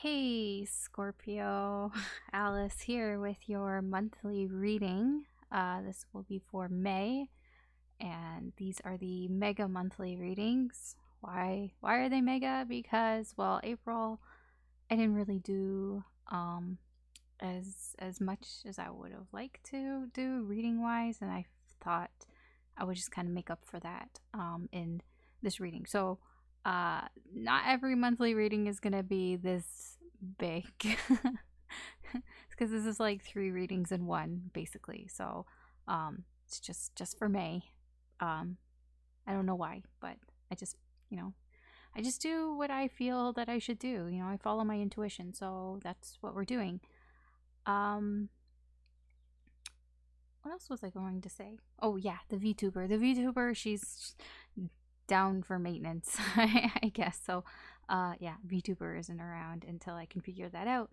Hey Scorpio, Alice here with your monthly reading. This will be for May, and these are the mega monthly readings. Why are they mega? Because well, April I didn't really do as much as I would have liked to do reading wise, and I thought I would just kind of make up for that in this reading. So not every monthly reading is gonna be this big because this is like three readings in one basically. So it's just for May. um I don't know why, but I just, you know, I just do what I feel that I should do. I follow my intuition, so that's what we're doing. um what else was I going to say? Oh yeah, the VTuber, she's down for maintenance. I guess so. Yeah, VTuber isn't around until I can figure that out.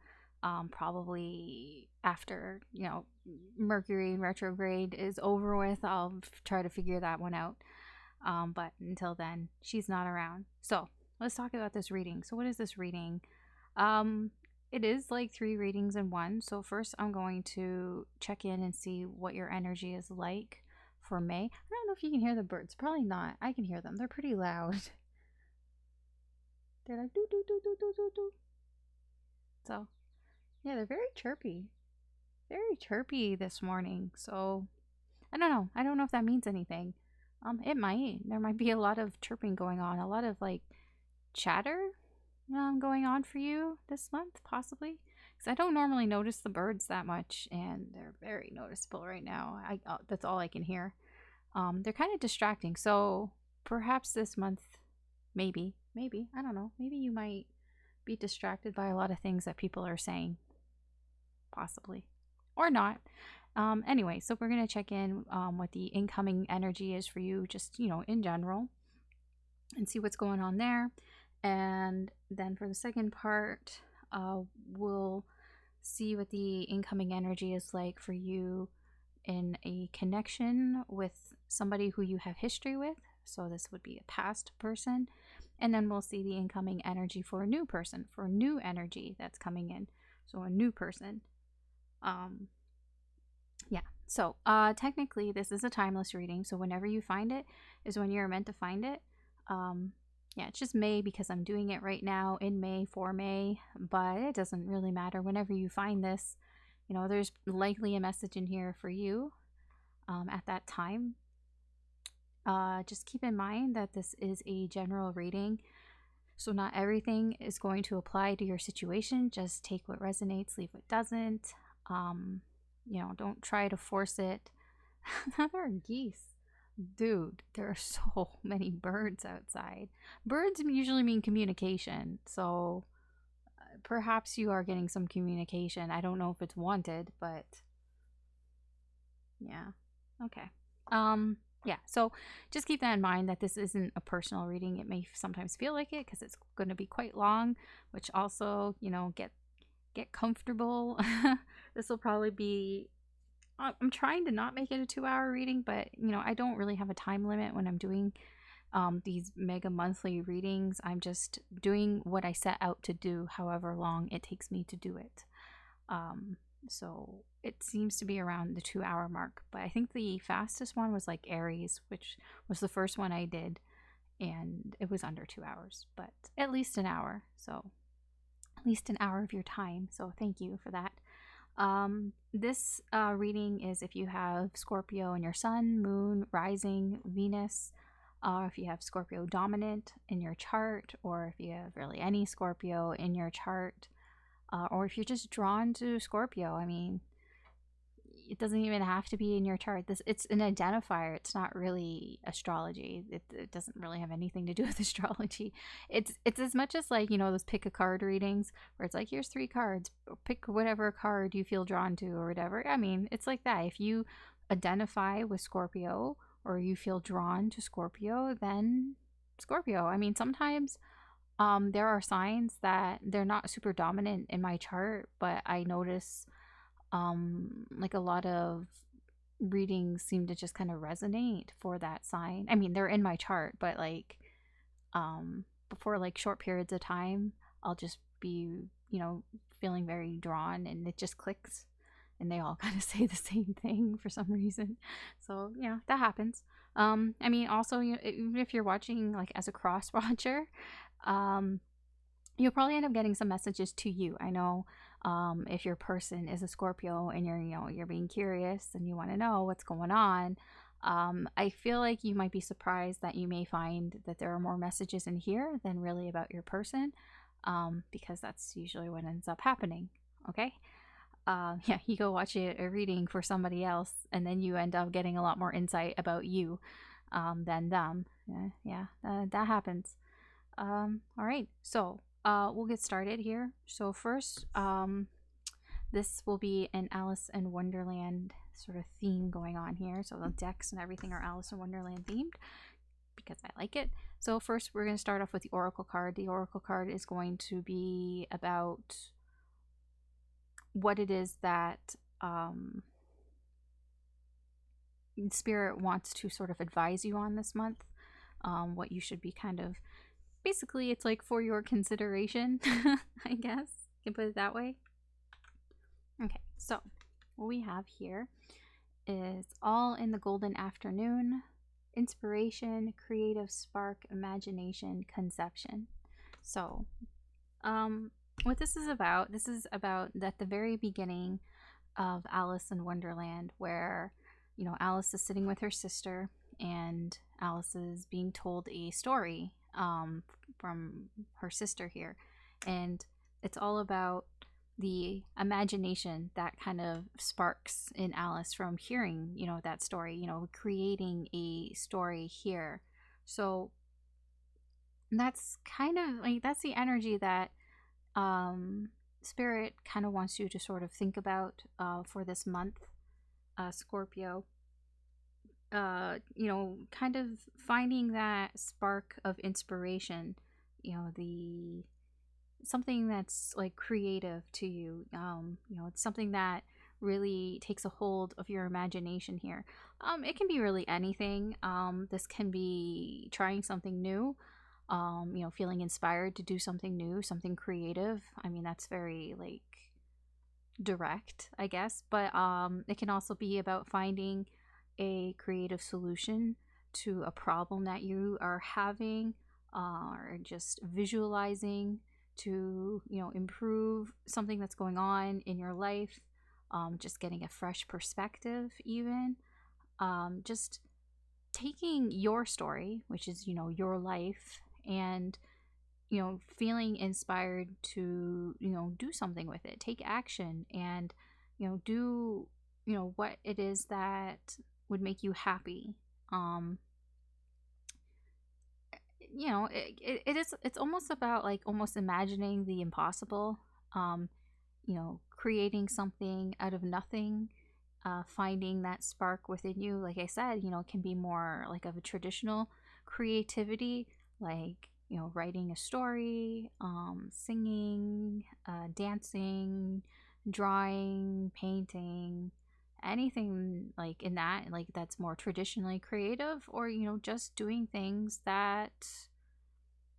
Probably after, Mercury in retrograde is over with, I'll try to figure that one out. But until then, she's not around. So let's talk about this reading. So what is this reading? um it is like three readings in one. So first I'm going to check in and see what your energy is like for May. I don't know if you can hear the birds. Probably not. I can hear them. They're pretty loud. They're like doo doo doo doo doo doo doo. So yeah, they're very chirpy. Very chirpy this morning. So I don't know. I don't know if that means anything. It might. There might be a lot of chirping going on, a lot of like chatter going on for you this month, possibly. Because I don't normally notice the birds that much, and they're very noticeable right now. That's all I can hear. They're kind of distracting. So perhaps this month, maybe I don't know. Maybe you might be distracted by a lot of things that people are saying, possibly, or not. Anyway, so we're gonna check in what the incoming energy is for you, just in general, and see what's going on there. And then for the second part, we'll see what the incoming energy is like for you in a connection with somebody who you have history with. So this would be a past person. And then we'll see the incoming energy for a new person, for new energy that's coming in. So a new person. Yeah. So technically this is a timeless reading. So whenever you find it is when you're meant to find it. Yeah, it's just May because I'm doing it right now in May for May, but it doesn't really matter. Whenever you find this, there's likely a message in here for you at that time. Just keep in mind that this is a general reading, so not everything is going to apply to your situation. Just take what resonates, leave what doesn't. Don't try to force it. There are geese. Dude, there are so many birds outside. Birds usually mean communication, so perhaps you are getting some communication. I don't know if it's wanted, but yeah. Okay. Yeah, so just keep that in mind that this isn't a personal reading. It may sometimes feel like it because it's going to be quite long, which also, get comfortable. This will probably be, I'm trying to not make it a 2-hour reading, but I don't really have a time limit when I'm doing these mega monthly readings. I'm just doing what I set out to do, however long it takes me to do it. So it seems to be around the 2-hour mark, but I think the fastest one was like Aries, which was the first one I did, and it was under 2 hours, but at least an hour. So at least an hour of your time. So thank you for that. This reading is if you have Scorpio in your sun, moon, rising, Venus, if you have Scorpio dominant in your chart, or if you have really any Scorpio in your chart, or if you're just drawn to Scorpio. I mean, it doesn't even have to be in your chart. It's an identifier. It's not really astrology. It doesn't really have anything to do with astrology. It's as much as like, those pick a card readings where it's like, here's 3 cards, pick whatever card you feel drawn to or whatever. I mean, it's like that. If you identify with Scorpio or you feel drawn to Scorpio, then Scorpio. I mean, sometimes there are signs that they're not super dominant in my chart, but I notice like a lot of readings seem to just kind of resonate for that sign. I mean, they're in my chart, but like before like short periods of time, I'll just be, feeling very drawn, and it just clicks, and they all kind of say the same thing for some reason. So yeah, that happens. I mean, also, even if you're watching like as a cross watcher, um, you'll probably end up getting some messages to you. I know, if your person is a Scorpio and you're being curious and you want to know what's going on, I feel like you might be surprised that you may find that there are more messages in here than really about your person, because that's usually what ends up happening. Okay. Yeah, you go watch a reading for somebody else, and then you end up getting a lot more insight about you, than them. Yeah, that happens. All right, so we'll get started here. So first, this will be an Alice in Wonderland sort of theme going on here. So the decks and everything are Alice in Wonderland themed because I like it. So first, we're going to start off with the Oracle card. The Oracle card is going to be about what it is that Spirit wants to sort of advise you on this month. What you should be kind of, basically, it's like for your consideration, I guess. You can put it that way. Okay, so what we have here is all in the golden afternoon. Inspiration, creative spark, imagination, conception. So, what this is about at the very beginning of Alice in Wonderland, where, Alice is sitting with her sister, and Alice is being told a story, from her sister here. And it's all about the imagination that kind of sparks in Alice from hearing, that story, creating a story here. So that's kind of like, that's the energy that Spirit kind of wants you to sort of think about for this month, Scorpio. Kind of finding that spark of inspiration, the something that's like creative to you. It's something that really takes a hold of your imagination here. It can be really anything. This can be trying something new, feeling inspired to do something new, something creative. I mean, that's very like direct, I guess, but it can also be about finding a creative solution to a problem that you are having, or just visualizing to, improve something that's going on in your life, just getting a fresh perspective, even, just taking your story, which is, your life, and, feeling inspired to, do something with it, take action, and, do, what it is that would make you happy. It's almost about like almost imagining the impossible, creating something out of nothing, finding that spark within you. Like I said, it can be more like of a traditional creativity, like, writing a story, singing, dancing, drawing, painting, anything like in that, like that's more traditionally creative, or, just doing things that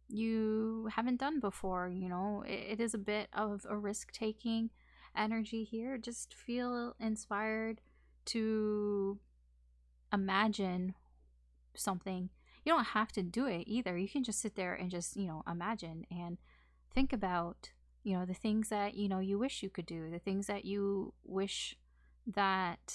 you haven't done before. It is a bit of a risk taking energy here. Just feel inspired to imagine something. You don't have to do it either. You can just sit there and just, imagine and think about, the things that, you wish you could do, the things that you wish that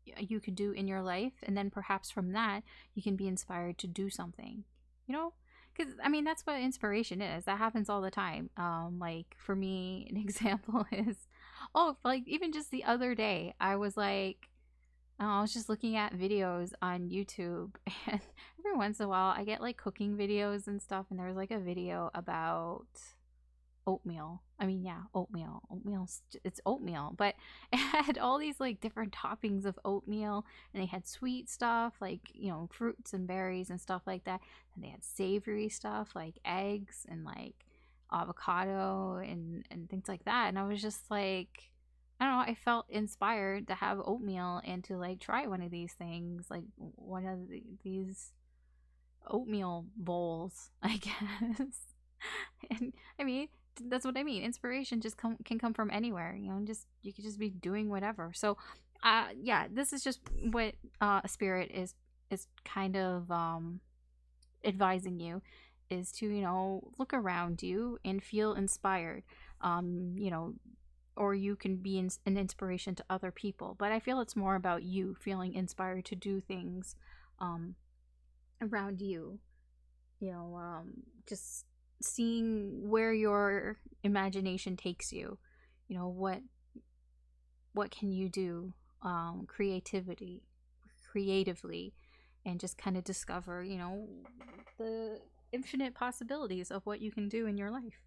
you could do in your life. And then perhaps from that, you can be inspired to do something, because I mean, that's what inspiration is. That happens all the time. Like for me, an example is, like even just the other day, I was like, I was just looking at videos on YouTube, and every once in a while I get like cooking videos and stuff, and there was like a video about oatmeal. I mean, yeah, oatmeal. It's oatmeal, but it had all these like different toppings of oatmeal, and they had sweet stuff like, fruits and berries and stuff like that. And they had savory stuff like eggs and like avocado and things like that. And I was just like, I don't know, I felt inspired to have oatmeal and to like try one of these things, like one of these oatmeal bowls, I guess. And I mean, that's what I mean. Inspiration just can come from anywhere. You know, just you could just be doing whatever. So, yeah, this is just what spirit is kind of advising you is to, you know, look around you and feel inspired. You know, or you can be an inspiration to other people. But I feel it's more about you feeling inspired to do things around you. You know, just seeing where your imagination takes you. You know, what can you do creatively, and just kind of discover, you know, the infinite possibilities of what you can do in your life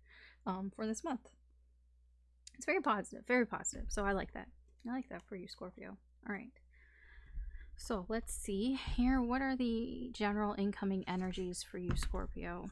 for this month. It's very positive, very positive. So I like that. I like that for you, Scorpio. All right. So let's see here. What are the general incoming energies for you, Scorpio?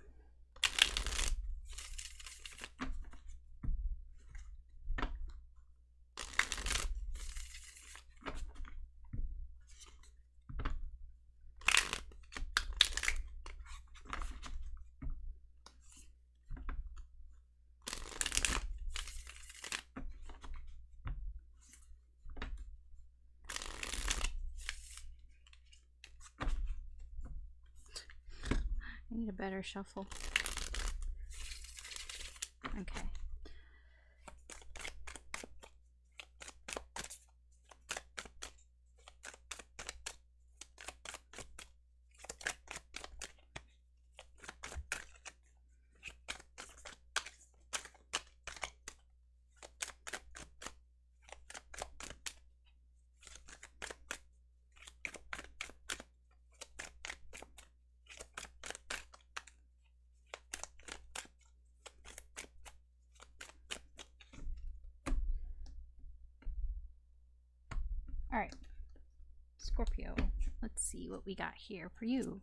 I need a better shuffle. Okay. All right, Scorpio, let's see what we got here for you.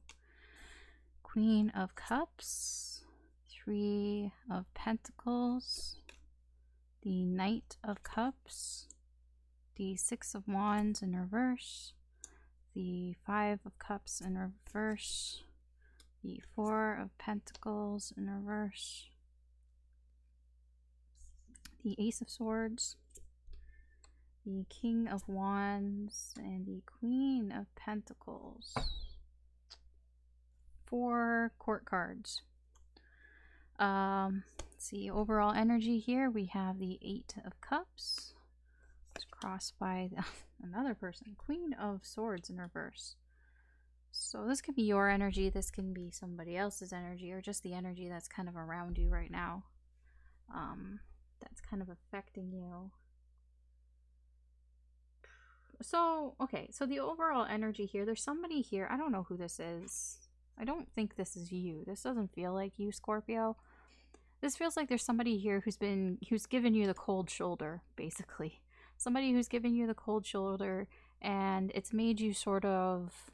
Queen of Cups, Three of Pentacles, the Knight of Cups, the Six of Wands in reverse, the Five of Cups in reverse, the Four of Pentacles in reverse, the Ace of Swords, the King of Wands, and the Queen of Pentacles. 4 court cards. Let's see, overall energy here, we have the 8 of Cups. It's crossed by another person. Queen of Swords in reverse. So this could be your energy, this can be somebody else's energy, or just the energy that's kind of around you right now. That's kind of affecting you. So, okay, so the overall energy here, there's somebody here. I don't know who this is. I don't think this is you. This doesn't feel like you, Scorpio. This feels like there's somebody here who's given you the cold shoulder, basically. Somebody who's given you the cold shoulder, and it's made you sort of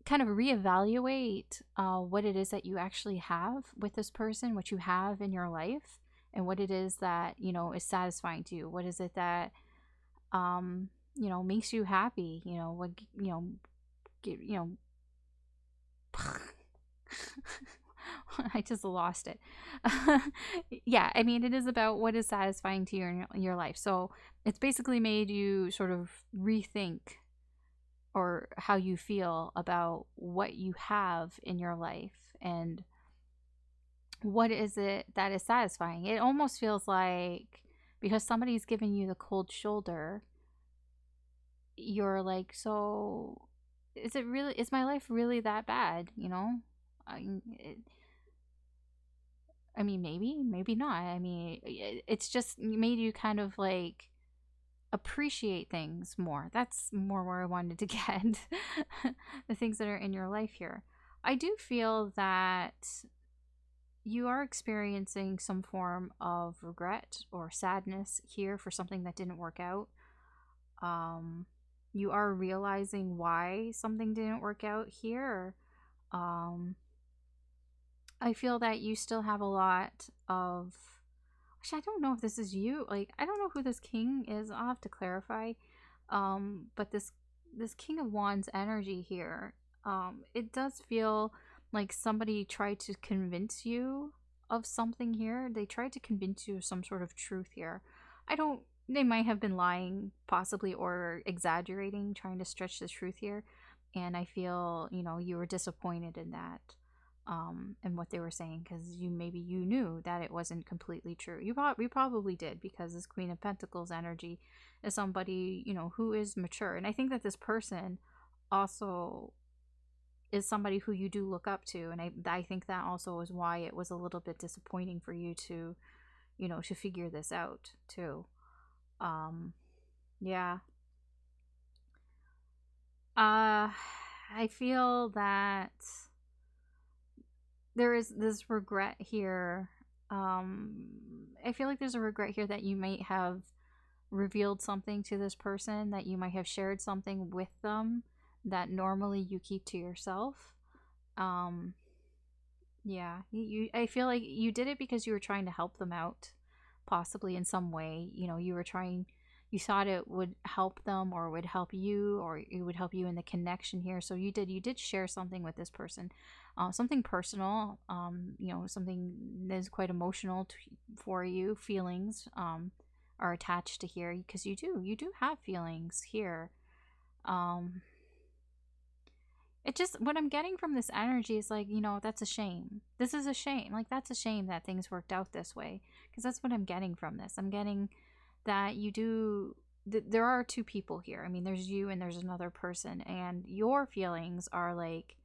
kind of reevaluate what it is that you actually have with this person, what you have in your life, and what it is that, you know, is satisfying to you. What is it that you know, makes you happy, you know, what, you know, I just lost it. Yeah, I mean, it is about what is satisfying to you in your life. So it's basically made you sort of rethink or how you feel about what you have in your life and what is it that is satisfying. It almost feels like because somebody's giving you the cold shoulder, you're like, so is my life really that bad, you know? I mean, maybe not. I mean, it's just made you kind of like appreciate things more. That's more where I wanted to get. The things that are in your life here. I do feel that you are experiencing some form of regret or sadness here for something that didn't work out. You are realizing why something didn't work out here. I feel that you still have a lot of... Actually, I don't know if this is you. Like, I don't know who this king is. I'll have to clarify. But this King of Wands energy here, it does feel like somebody tried to convince you of something here. They tried to convince you of some sort of truth here. I don't, they might have been lying, possibly, or exaggerating, trying to stretch the truth here. And I feel, you know, you were disappointed in that, and what they were saying, because maybe you knew that it wasn't completely true. We probably did, because this Queen of Pentacles energy is somebody, you know, who is mature. And I think that this person also is somebody who you do look up to, and I think that also is why it was a little bit disappointing for you to, you know, to figure this out too. Yeah. I feel that there is this regret here. I feel like there's a regret here that you might have revealed something to this person, that you might have shared something with them that normally you keep to yourself. Um, yeah, I feel like you did it because you were trying to help them out, possibly in some way. You know, you thought it would help them, or would help you, or it would help you in the connection here. So you did share something with this person, something personal, you know, something that is quite emotional for you. Feelings, are attached to here, because you do have feelings here. Um, it just, what I'm getting from this energy is like, you know, that's a shame. This is a shame. Like, that's a shame that things worked out this way, because that's what I'm getting from this. I'm getting that you do, there are two people here. I mean, there's you and there's another person, and your feelings are like,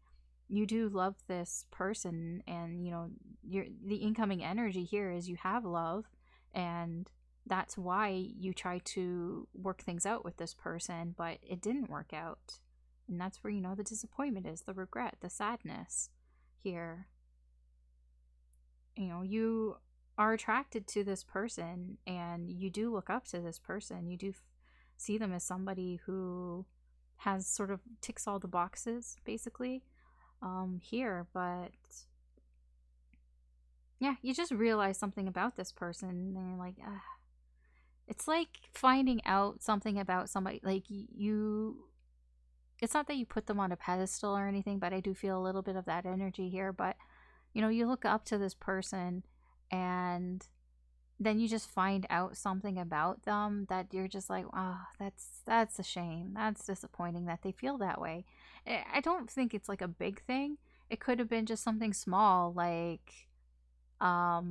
you do love this person, and you know, the incoming energy here is you have love, and that's why you try to work things out with this person, but it didn't work out. And that's where, you know, the disappointment is, the regret, the sadness here. You know, you are attracted to this person, and you do look up to this person. You do see them as somebody who has sort of ticks all the boxes, basically, here. But yeah, you just realize something about this person, and you're like, it's like finding out something about somebody. Like, it's not that you put them on a pedestal or anything, but I do feel a little bit of that energy here. But you know, you look up to this person, and then you just find out something about them that you're just like, oh, that's a shame. That's disappointing that they feel that way. I don't think it's like a big thing. It could have been just something small, like, I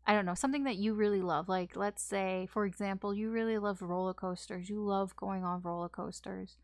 don't know, something that you really love. Like, let's say, for example, you really love roller coasters. You love going on roller coasters.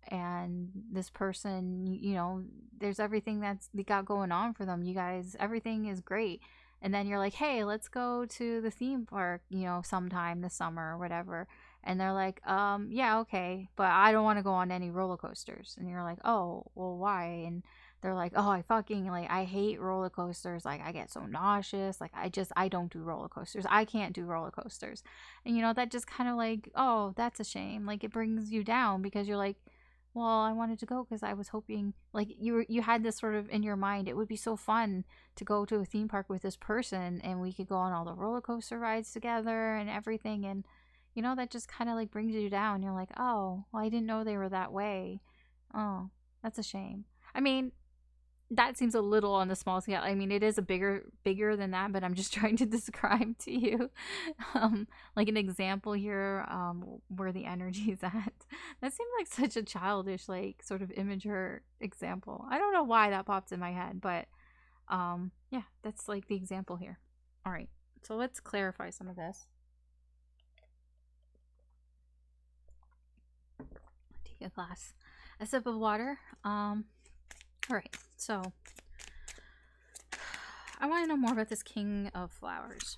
And this person, you know, there's everything that's they got going on for them. You guys, everything is great. And then you're like, hey, let's go to the theme park, you know, sometime this summer or whatever. And they're like, yeah, okay, but I don't want to go on any roller coasters. And you're like, oh, well, why? And they're like, oh, I hate roller coasters. Like, I get so nauseous. Like, I don't do roller coasters. I can't do roller coasters. And, you know, that just kind of like, oh, that's a shame. Like, it brings you down, because you're like, well, I wanted to go because I was hoping, like, you had this sort of in your mind, it would be so fun to go to a theme park with this person, and we could go on all the roller coaster rides together and everything. And you know, that just kind of like brings you down. You're like, oh, well, I didn't know they were that way. Oh, that's a shame. I mean, that seems a little on the small scale. I mean, it is a bigger than that, but I'm just trying to describe to you, like an example here, where the energy is at. That seemed like such a childish, like, sort of image or example. I don't know why that popped in my head, but yeah, that's like the example here. All right, so let's clarify some of this. Take a sip of water. All right, so I want to know more about this King of Flowers.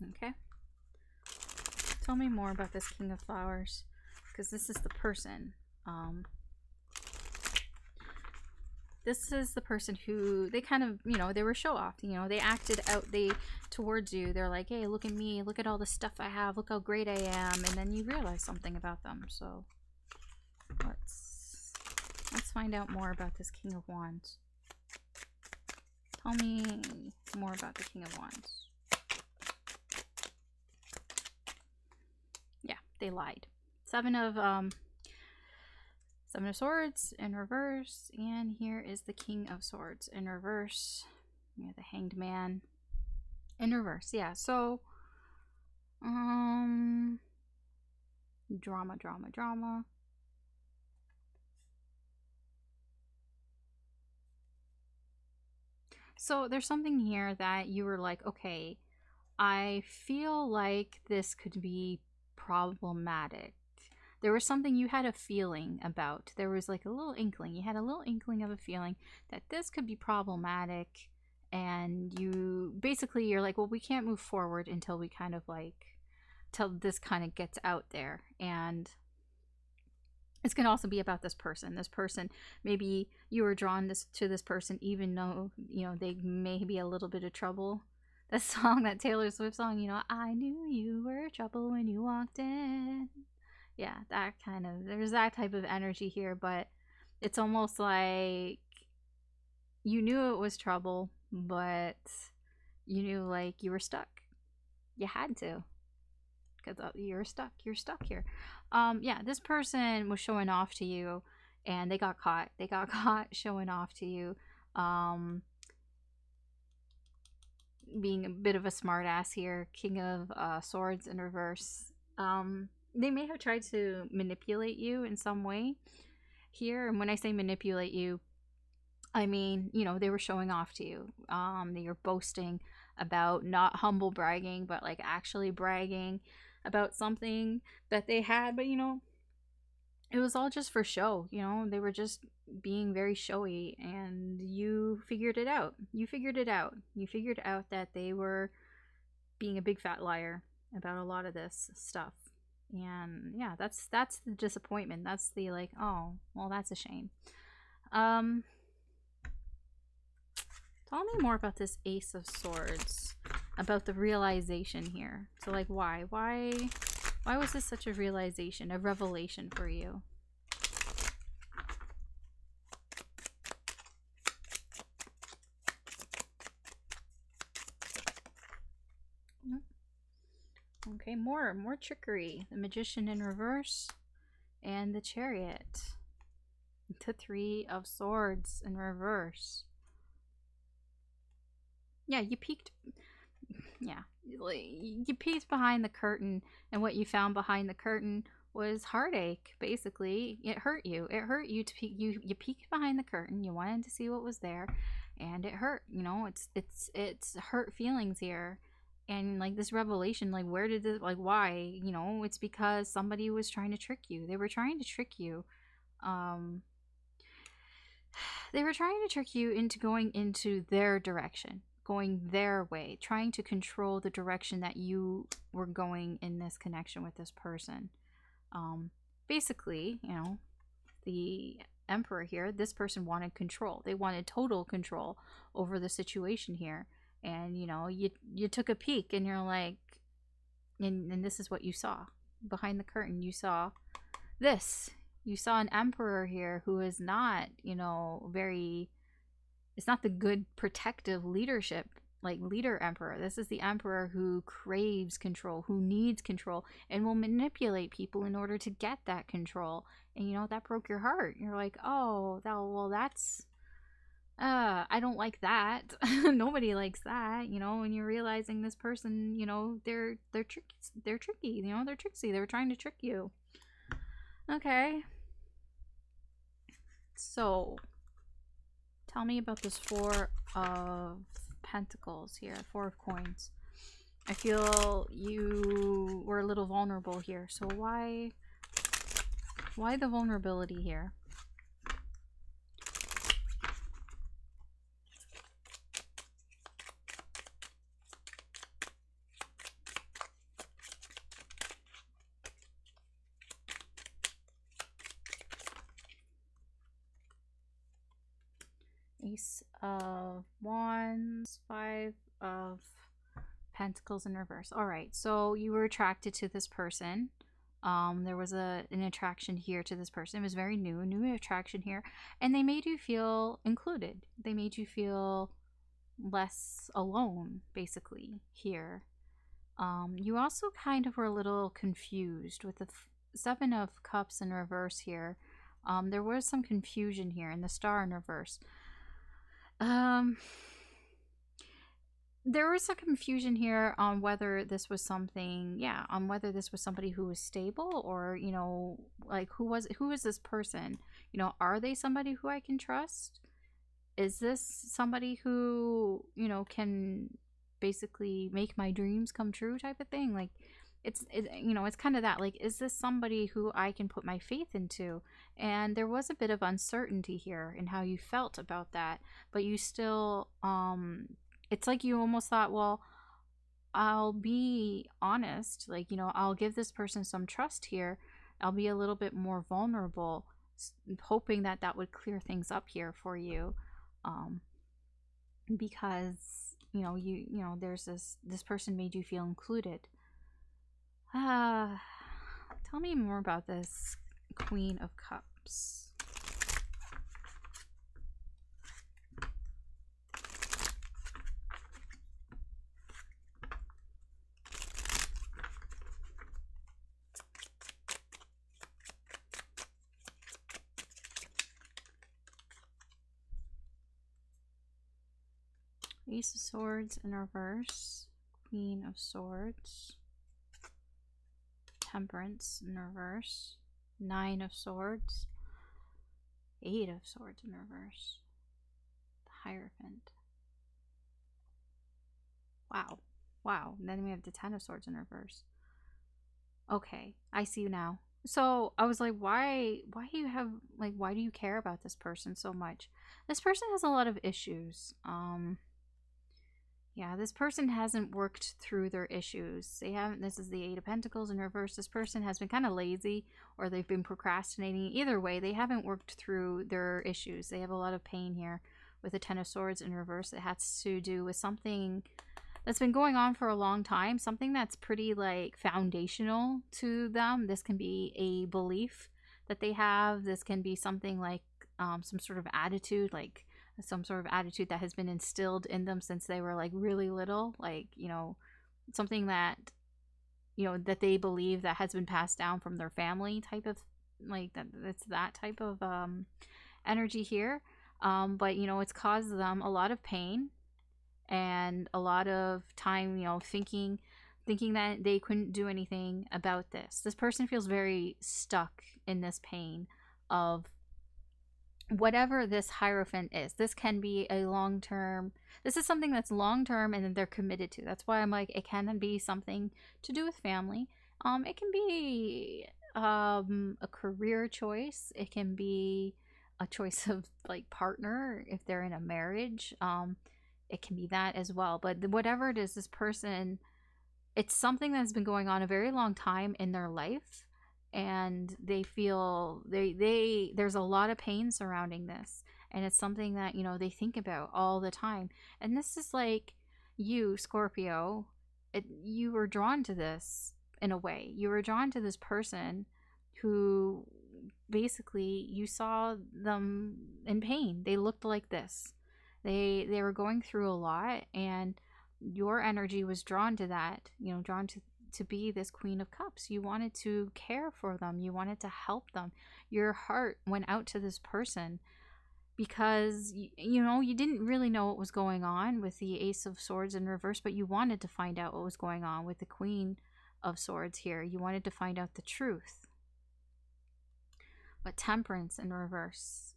Okay, tell me more about this King of Flowers, because this is the person. This is the person who they kind of, you know, they were show off. You know, they acted out towards you. They're like, hey, look at me, look at all the stuff I have, look how great I am, and then you realize something about them. So let's find out more about this King of Wands. Tell me more about the King of Wands. Yeah, they lied. Seven of Swords in reverse, and here is the King of Swords in reverse. Yeah, the Hanged Man in reverse. Yeah, so drama, drama, drama. So there's something here that you were like, okay, I feel like this could be problematic. There was something you had a feeling about. There was like a little inkling. You had a little inkling of a feeling that this could be problematic. And you basically, you're like, well, we can't move forward until we kind of like, till this kind of gets out there. And it's going to also be about this person. This person, maybe you were drawn to this person even though, you know, they may be a little bit of trouble. That song, that Taylor Swift song, you know, I knew you were trouble when you walked in. Yeah, that kind of, there's that type of energy here, but it's almost like you knew it was trouble, but you knew like you were stuck. You had to, because you're stuck here. Yeah, this person was showing off to you, and they got caught showing off to you, being a bit of a smartass here. King of swords in reverse. They may have tried to manipulate you in some way here, and when I say manipulate you, I mean, you know, they were showing off to you. They were boasting about, not humble bragging, but like actually bragging about something that they had. But, you know, it was all just for show. You know, they were just being very showy, and you figured it out. You figured it out. You figured out that they were being a big fat liar about a lot of this stuff. And yeah, that's the disappointment. That's the like, oh, well, that's a shame. Tell me more about this Ace of Swords, about the realization here. So like, why was this such a realization, a revelation for you? Okay, more trickery. The Magician in reverse and the Chariot. The Three of Swords in reverse. Yeah, you peeked. Yeah, you peeked behind the curtain, and what you found behind the curtain was heartache. Basically, it hurt you. It hurt you to peek. You peeked behind the curtain. You wanted to see what was there, and it hurt. You know, it's hurt feelings here, and like this revelation. Like, where did this? Like, why? You know, it's because somebody was trying to trick you. They were trying to trick you. They were trying to trick you into going into their direction, going their way, trying to control the direction that you were going in this connection with this person. Basically, you know, the Emperor here, this person wanted control. They wanted total control over the situation here. And, you know, you took a peek and you're like, and this is what you saw. Behind the curtain, you saw this. You saw an emperor here who is not, you know, very, it's not the good protective leadership, like leader emperor. This is the emperor who craves control, who needs control, and will manipulate people in order to get that control. And, you know, that broke your heart. You're like, oh, well, that's, I don't like that. Nobody likes that, you know, and you're realizing this person, you know, they're tricky, you know, they're tricksy. They're trying to trick you. Okay. So, tell me about this Four of Pentacles here, Four of Coins. I feel you were a little vulnerable here. So why the vulnerability here? Ace of Wands, Five of Pentacles in reverse. All right, so you were attracted to this person. There was an attraction here to this person. It was very new attraction here, and they made you feel included. They made you feel less alone, basically, here. You also kind of were a little confused with the Seven of Cups in reverse here. There was some confusion here, and the Star in reverse. there was a confusion here on whether this was something, yeah, on whether this was somebody who was stable, or, you know, like who is this person? You know, are they somebody who I can trust? Is this somebody who, you know, can basically make my dreams come true type of thing? Like, you know, it's kind of that, like, is this somebody who I can put my faith into? And there was a bit of uncertainty here in how you felt about that, but you still, it's like you almost thought, well, I'll be honest, like, you know, I'll give this person some trust here. I'll be a little bit more vulnerable, hoping that that would clear things up here for you. Um, because, you know, you know, there's this person made you feel included. Uh, tell me more about this Queen of Cups. Ace of Swords in reverse, Queen of Swords, Temperance in reverse, Nine of Swords, Eight of Swords in reverse, the Hierophant. Wow. Wow. And then we have the Ten of Swords in reverse. Okay, I see you now. So I was like, why do you have, like, why do you care about this person so much? This person has a lot of issues. Yeah, this person hasn't worked through their issues. They haven't, this is the Eight of Pentacles in reverse. This person has been kind of lazy, or they've been procrastinating. Either way, they haven't worked through their issues. They have a lot of pain here with the Ten of Swords in reverse. It has to do with something that's been going on for a long time, something that's pretty, like, foundational to them. This can be a belief that they have. This can be something like some sort of attitude, like some sort of attitude that has been instilled in them since they were, like, really little, like, you know, something that, you know, that they believe that has been passed down from their family type of, like, that's that type of energy here. But, you know, it's caused them a lot of pain and a lot of time, you know, thinking that they couldn't do anything about this person feels very stuck in this pain of whatever this Hierophant is. This can be a long-term, this is something that's long-term and they're committed to. That's why I'm like, it can be something to do with family. It can be a career choice. It can be a choice of, like, partner if they're in a marriage. It can be that as well. But whatever it is, this person, it's something that's been going on a very long time in their life, and they feel there's a lot of pain surrounding this, and it's something that, you know, they think about all the time. And this is like you, Scorpio, you were drawn to this in a way. You were drawn to this person who basically you saw them in pain. They looked like this. They were going through a lot, and your energy was drawn to that, you know, drawn to be this Queen of Cups. You wanted to care for them. You wanted to help them. Your heart went out to this person because, you know, you didn't really know what was going on with the Ace of Swords in reverse, but you wanted to find out what was going on with the Queen of Swords here. You wanted to find out the truth. But Temperance in reverse,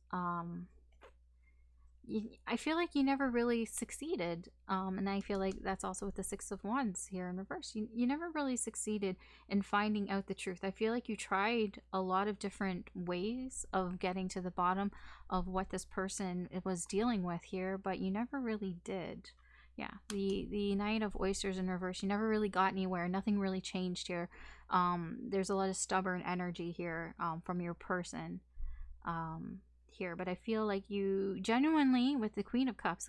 I feel like you never really succeeded. And I feel like that's also with the Six of Wands here in reverse. You never really succeeded in finding out the truth. I feel like you tried a lot of different ways of getting to the bottom of what this person was dealing with here, but you never really did. Yeah, the Knight of Oysters in reverse, you never really got anywhere. Nothing really changed here. There's a lot of stubborn energy here from your person. Here, but I feel like you genuinely, with the Queen of Cups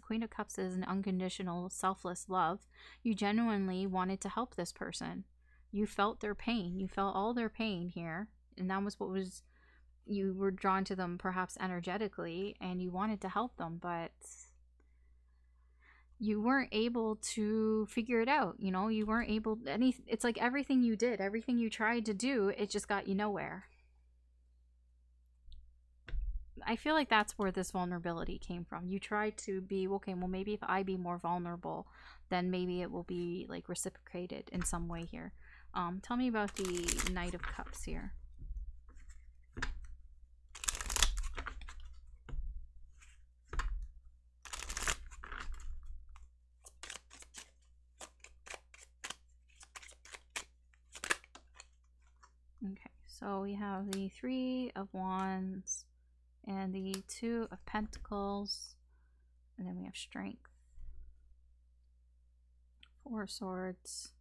is an unconditional, selfless love. You genuinely wanted to help this person. You felt their pain. You felt all their pain here, and that was what was, you were drawn to them perhaps energetically, and you wanted to help them, but you weren't able to figure it out. You know, you weren't able, it's like everything you did, everything you tried to do, it just got you nowhere. I feel like that's where this vulnerability came from. You tried to be, okay, well, maybe if I be more vulnerable, then maybe it will be like reciprocated in some way here. Tell me about the Knight of Cups here. Okay, so we have the Three of Wands and the Two of Pentacles, and then we have Strength, Four of Swords.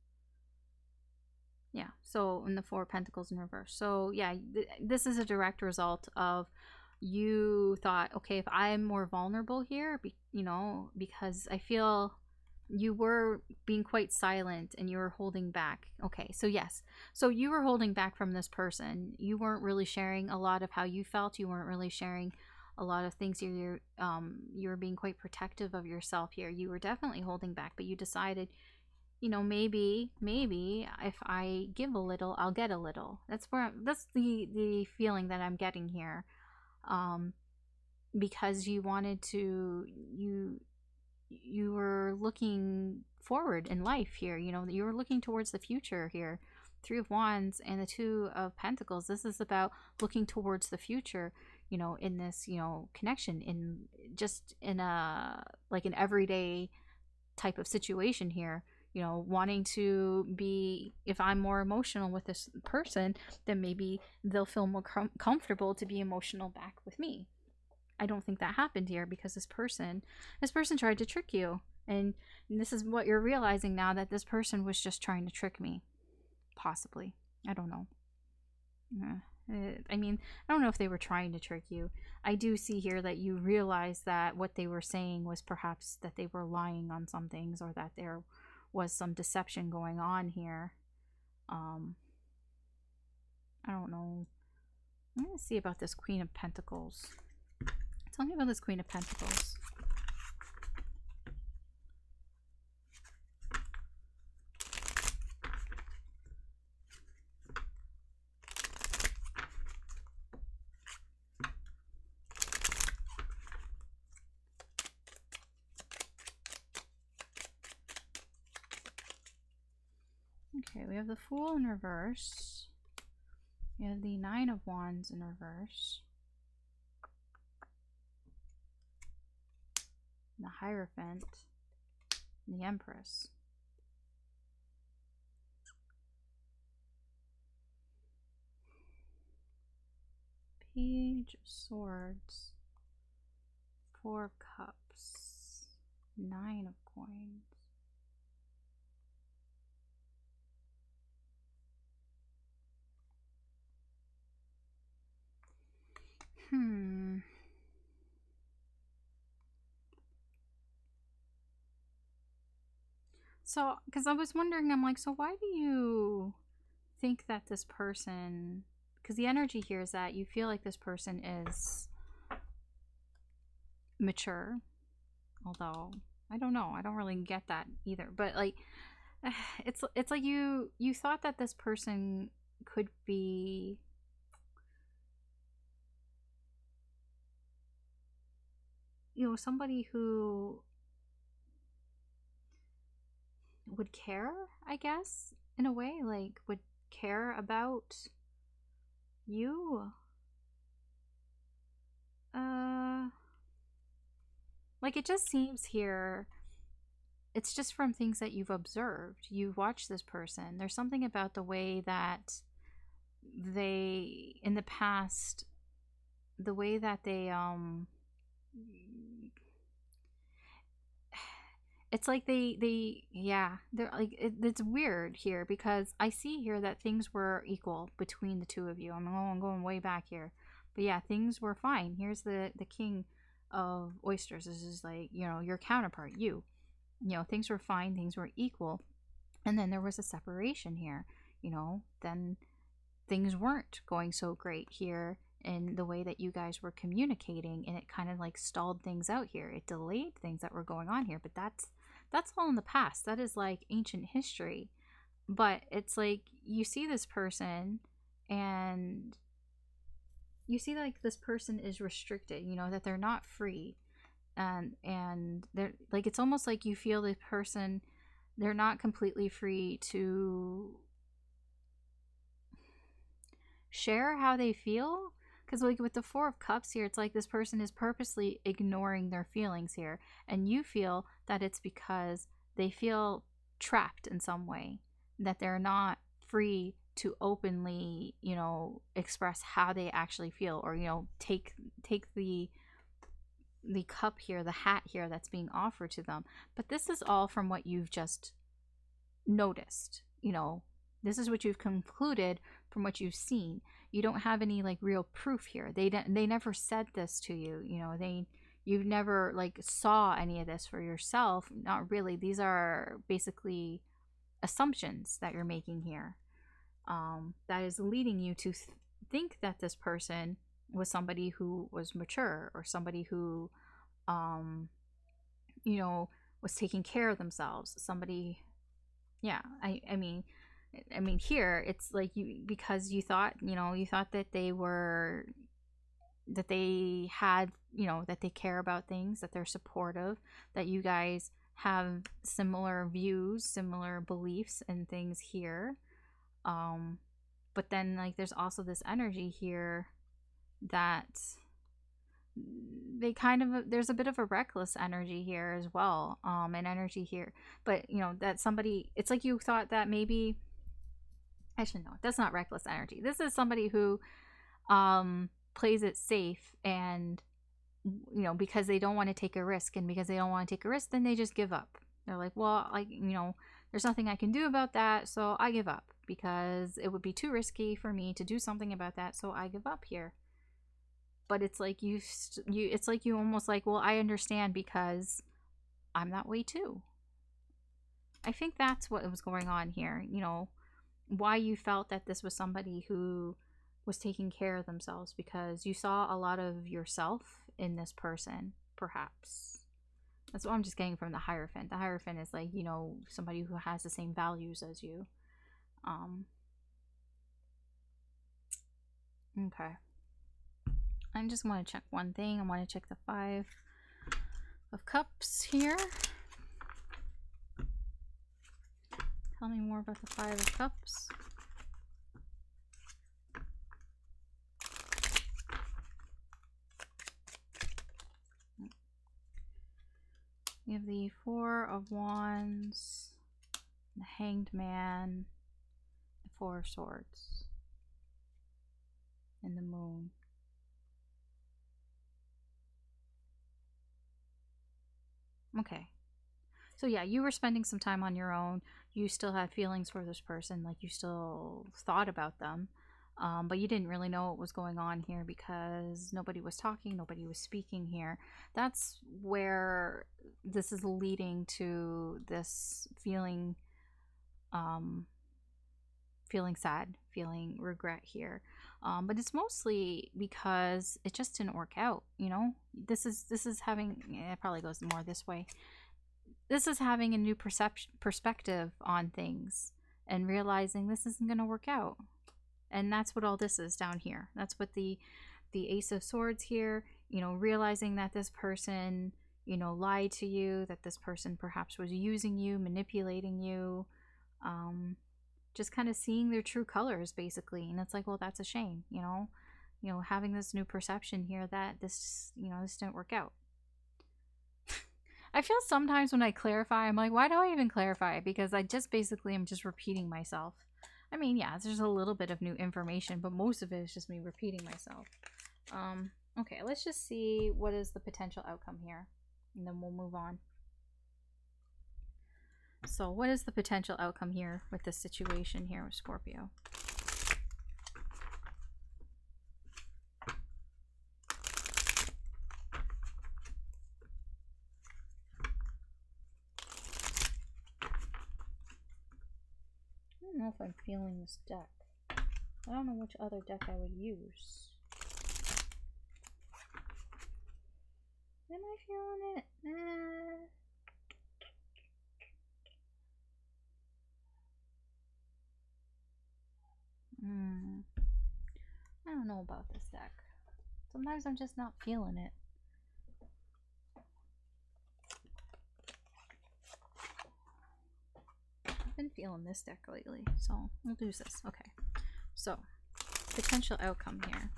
Yeah, so in the Four of Pentacles in reverse. So yeah, this is a direct result of you thought, okay, if I'm more vulnerable here, you know, because I feel you were being quite silent and you were holding back. Okay, so yes, so you were holding back from this person. You weren't really sharing a lot of how you felt. You weren't really sharing a lot of things. You were being quite protective of yourself here. You were definitely holding back, but you decided, you know, maybe if I give a little, I'll get a little. That's the feeling that I'm getting here. Because you wanted to, you were looking forward in life here. You know, you were looking towards the future here. Three of Wands and the Two of Pentacles. This is about looking towards the future, you know, in this, you know, connection, in just in a like an everyday type of situation here. You know, wanting to be, if I'm more emotional with this person, then maybe they'll feel more comfortable to be emotional back with me. I don't think that happened here, because this person tried to trick you. And this is what you're realizing now, that this person was just trying to trick me. Possibly. I don't know. I mean, I don't know if they were trying to trick you. I do see here that you realize that what they were saying was perhaps that they were lying on some things, or that there was some deception going on here. I don't know. I'm going to see about this Queen of Pentacles. Tell me about this Queen of Pentacles. Okay, we have the Fool in reverse. We have the Nine of Wands in reverse. The Hierophant. And the Empress. Page of Swords. Four of Cups. Nine of Coins. So, because I was wondering, I'm like, so why do you think that this person, because the energy here is that you feel like this person is mature, although I don't know, I don't really get that either, but like, it's like you thought that this person could be, you know, somebody who would care, I guess, in a way, like would care about you. Like, it just seems here, it's just from things that you've observed. You've watched this person. There's something about the way that they, in the past, the way that they, it's like yeah, they're like, it's weird here, because I see here that things were equal between the two of you. I'm going way back here. But yeah, things were fine. Here's the King of Oysters. This is like, you know, your counterpart, you know, things were fine, things were equal. And then there was a separation here, you know, then things weren't going so great here in the way that you guys were communicating, and it kind of like stalled things out here. It delayed things that were going on here, but that's all in the past. That is like ancient history. But it's like you see this person, and you see like this person is restricted, you know, that they're not free. And they're like, it's almost like you feel the person, they're not completely free to share how they feel. Because like with the Four of Cups here, it's like this person is purposely ignoring their feelings here, and you feel that it's because they feel trapped in some way, that they're not free to openly, you know, express how they actually feel, or, you know, take the cup here, the hat here that's being offered to them. But this is all from what you've just noticed, you know. This is what you've concluded from what you've seen. You don't have any like real proof here. They never said this to you, you know. You've never like saw any of this for yourself. Not really. These are basically assumptions that you're making here, that is leading you to think that this person was somebody who was mature, or somebody who, um, you know, was taking care of themselves. Somebody, yeah. I mean, here it's like you, because you thought, you know, you thought that they were, that they had, you know, that they care about things, that they're supportive, that you guys have similar views, similar beliefs and things here. But then like there's also this energy here that they kind of, there's a bit of a reckless energy here as well, an energy here. But you know that somebody, it's like you thought that maybe, actually no, that's not reckless energy. This is somebody who plays it safe, and you know, because they don't want to take a risk, and because they don't want to take a risk, then they just give up. They're like, well, like, you know, there's nothing I can do about that, so I give up, because it would be too risky for me to do something about that, so I give up here. But it's like it's like you almost like, well, I understand because I'm that way too. I think that's what was going on here, you know, why you felt that this was somebody who was taking care of themselves, because you saw a lot of yourself in this person, perhaps. That's what I'm just getting from the Hierophant. The Hierophant is like, you know, somebody who has the same values as you. Okay. I just want to check one thing. I want to check the Five of Cups here. Tell me more about the Five of Cups. We have the Four of Wands, the Hanged Man, the Four of Swords, and the Moon. Okay. So yeah, you were spending some time on your own. You still had feelings for this person, like you still thought about them. But you didn't really know what was going on here, because nobody was talking, nobody was speaking here. That's where this is leading to this feeling, feeling sad, feeling regret here. But it's mostly because it just didn't work out, you know? This is having, it probably goes more this way. This is having a new perspective on things, and realizing this isn't going to work out. And that's what all this is down here. That's what the Ace of Swords here, you know, realizing that this person, you know, lied to you, that this person perhaps was using you, manipulating you, just kind of seeing their true colors, basically. And it's like, well, that's a shame, you know, having this new perception here that this, you know, this didn't work out. I feel sometimes when I clarify, I'm like, why do I even clarify? Because I just basically am just repeating myself. I mean, yeah, there's a little bit of new information, but most of it is just me repeating myself. Okay, let's just see what is the potential outcome here, and then we'll move on. So what is the potential outcome here with this situation here with Scorpio? I don't know if I'm feeling this deck. I don't know which other deck I would use. Am I feeling it? I don't know about this deck. Sometimes I'm just not feeling it. I've been feeling this deck lately, so we'll do this. Okay, so potential outcome here.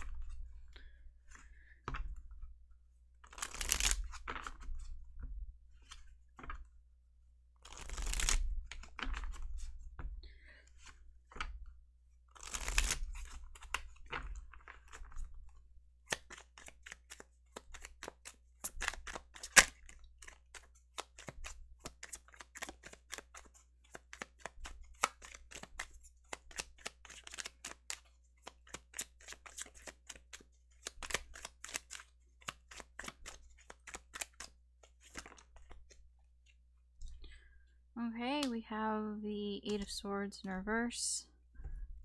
Okay, we have the Eight of Swords in reverse,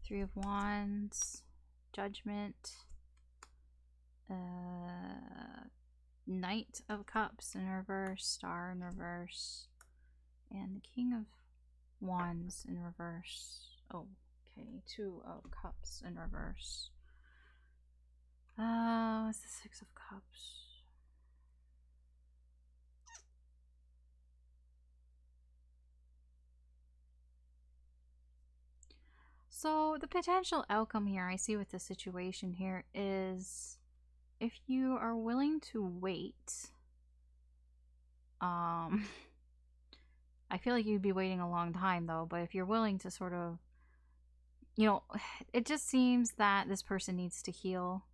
Three of Wands, Judgment, Knight of Cups in reverse, Star in reverse, and the King of Wands in reverse. Oh, okay, Two of Cups in reverse. What's the Six of Cups? So the potential outcome here I see with the situation here is if you are willing to wait, I feel like you'd be waiting a long time though, but if you're willing to sort of, you know, it just seems that this person needs to heal,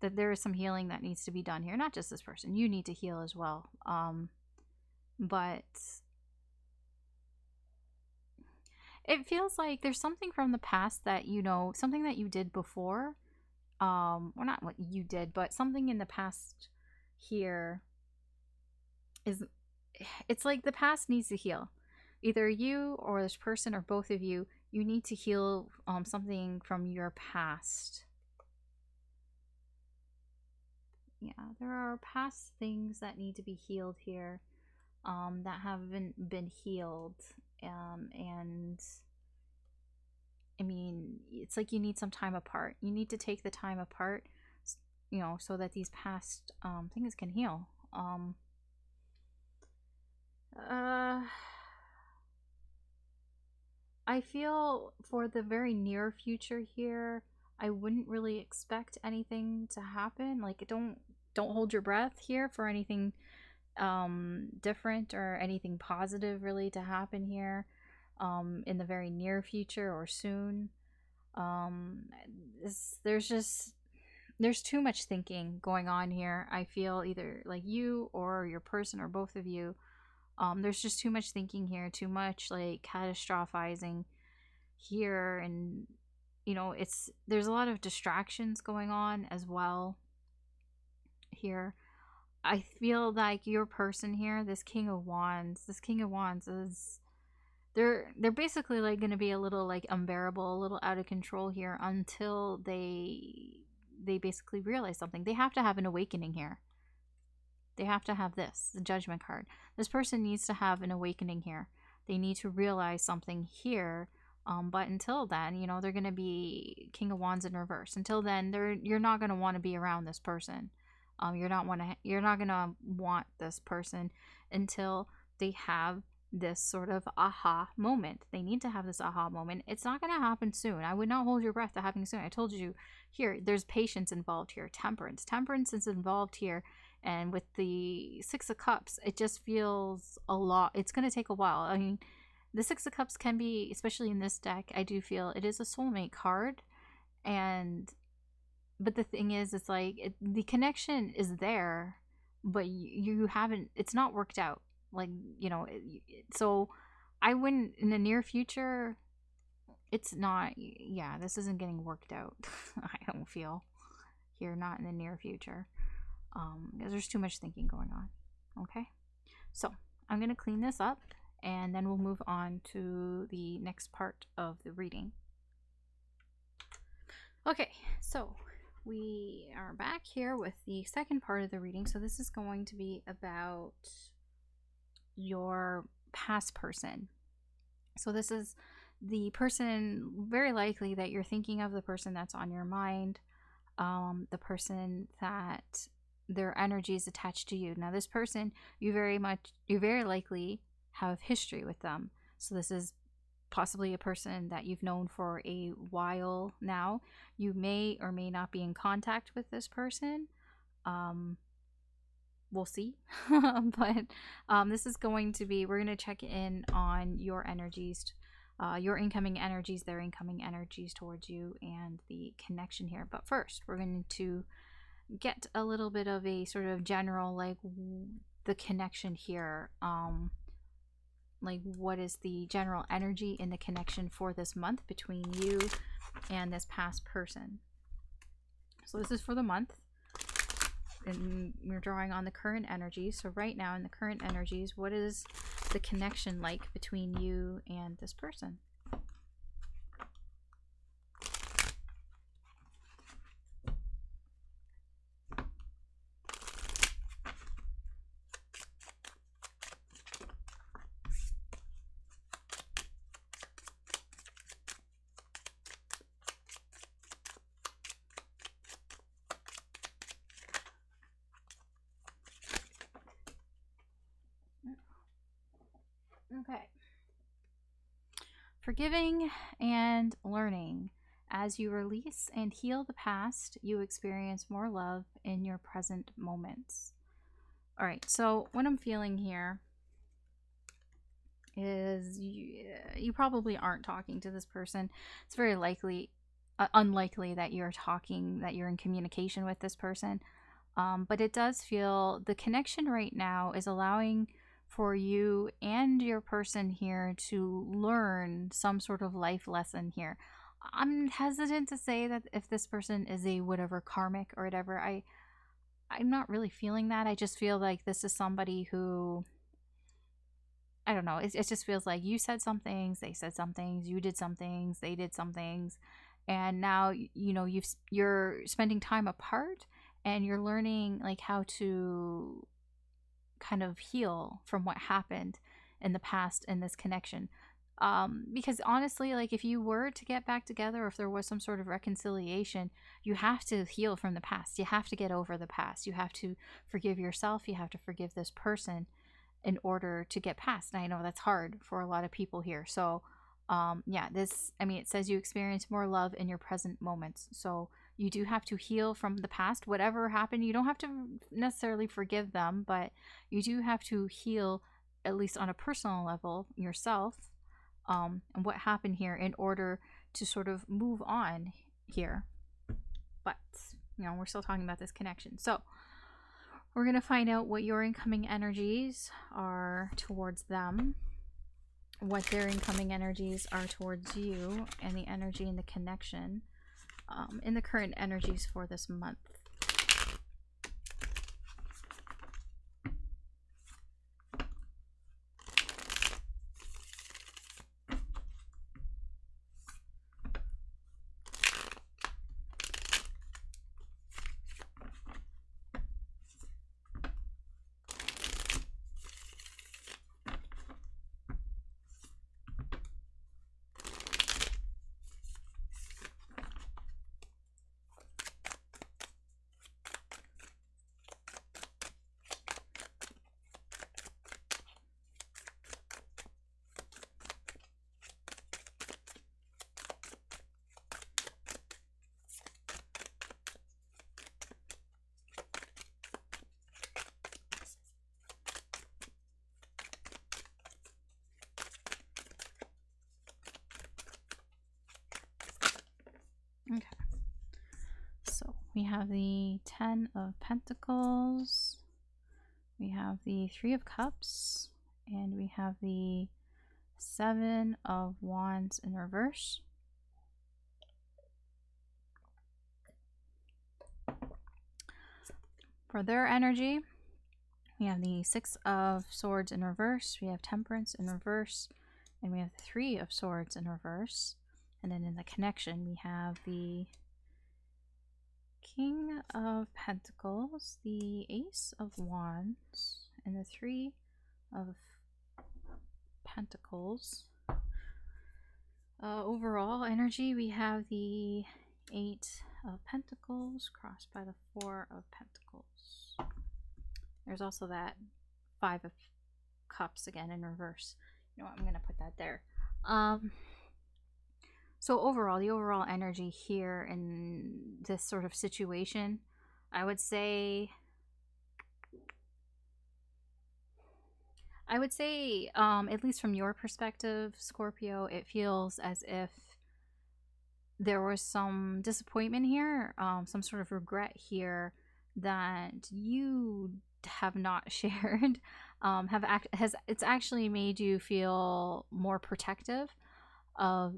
that there is some healing that needs to be done here. Not just this person, you need to heal as well. But it feels like there's something from the past that, you know, something that you did before, or not what you did, but something in the past here is, it's like the past needs to heal. Either you or this person or both of you, you need to heal something from your past. Yeah, there are past things that need to be healed here, that haven't been healed. And I mean, it's like you need some time apart. You need to take the time apart, you know, so that these past things can heal. I feel for the very near future here, I wouldn't really expect anything to happen. Like, don't hold your breath here for anything different or anything positive really to happen here in the very near future or soon. There's too much thinking going on here. I feel either like you or your person or both of you, there's just too much thinking here, too much like catastrophizing here, and you know, there's a lot of distractions going on as well here. I feel like your person here, this King of Wands is, they're basically like going to be a little like unbearable, a little out of control here until they basically realize something. They have to have an awakening here. They have to have this, the Judgment card. This person needs to have an awakening here. They need to realize something here. But until then, you know, they're going to be King of Wands in reverse. Until then, you're not going to want to be around this person. You're not going to want this person until they have this sort of aha moment. They need to have this aha moment. It's not going to happen soon. I would not hold your breath to happening soon. I told you here, there's patience involved here. Temperance is involved here. And with the Six of Cups, it just feels a lot. It's going to take a while. I mean, the Six of Cups can be, especially in this deck, I do feel it is a soulmate card. But the thing is, it's like the connection is there, but you haven't, it's not worked out. Like, you know, so I wouldn't, in the near future, it's not, yeah, this isn't getting worked out. I don't feel here, not in the near future. Because there's too much thinking going on. Okay, so I'm going to clean this up and then we'll move on to the next part of the reading. Okay, so we are back here with the second part of the reading. So this is going to be about your past person. So this is the person, very likely that you're thinking of, the person that's on your mind. the person that their energy is attached to you. Now, this person, you very likely have history with them. So this is possibly a person that you've known for a while now. You may or may not be in contact with this person. We'll see. But this is going to be, we're going to check in on your energies, your incoming energies, their incoming energies towards you, and the connection here. But first, we're going to get a little bit of a sort of general, like, the connection here. Like, what is the general energy in the connection for this month between you and this past person? So this is for the month, and we're drawing on the current energies. So right now in the current energies, what is the connection like between you and this person? Okay. Forgiving and learning. As you release and heal the past, you experience more love in your present moments. All right, so what I'm feeling here is you probably aren't talking to this person. It's very likely, unlikely that you're talking, that you're in communication with this person. But it does feel the connection right now is allowing for you and your person here to learn some sort of life lesson here. I'm hesitant to say that if this person is a whatever karmic or whatever. I'm not really feeling that. I just feel like this is somebody who, I don't know. It just feels like you said some things, they said some things, you did some things, they did some things, and now you're spending time apart, and you're learning like how to kind of heal from what happened in the past in this connection. Because honestly, like, if you were to get back together, or if there was some sort of reconciliation, you have to heal from the past. You have to get over the past. You have to forgive yourself. You have to forgive this person in order to get past. And I know that's hard for a lot of people here. So yeah, this, I mean, it says you experience more love in your present moments. So you do have to heal from the past. Whatever happened, you don't have to necessarily forgive them, but you do have to heal, at least on a personal level, yourself, and what happened here in order to sort of move on here. But we're still talking about this connection. So we're going to find out what your incoming energies are towards them, what their incoming energies are towards you, and the energy and the connection in the current energies for this month. Okay, so we have the 10 of Pentacles, we have the 3 of Cups, and we have the 7 of Wands in reverse. For their energy, we have the 6 of Swords in reverse, we have Temperance in reverse, and we have the 3 of Swords in reverse. And then in the connection, we have the King of Pentacles, the Ace of Wands, and the 3 of Pentacles. Overall energy, we have the 8 of Pentacles crossed by the Four of Pentacles. There's also that Five of Cups again in reverse. You know what, I'm going to put that there. So overall, the overall energy here in this sort of situation, I would say, at least from your perspective, Scorpio, it feels as if there was some disappointment here, some sort of regret here that you have not shared. It's actually made you feel more protective of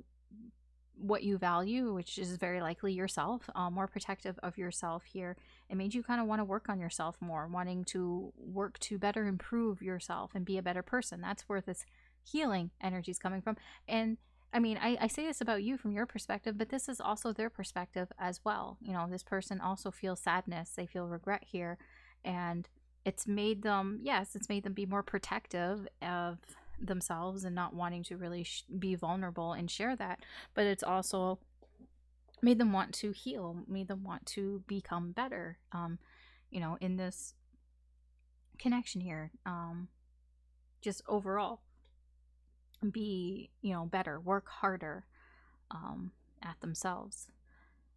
what you value, which is very likely yourself, more protective of yourself here. It made you kind of want to work on yourself more, wanting to work to better improve yourself and be a better person. That's where this healing energy is coming from. And I mean, I say this about you from your perspective, but this is also their perspective as well. You know, this person also feels sadness, they feel regret here, and it's made them, yes, it's made them be more protective of themselves and not wanting to really be vulnerable and share that. But it's also made them want to heal, made them want to become better, you know, in this connection here, just overall be, you know, better, work harder at themselves.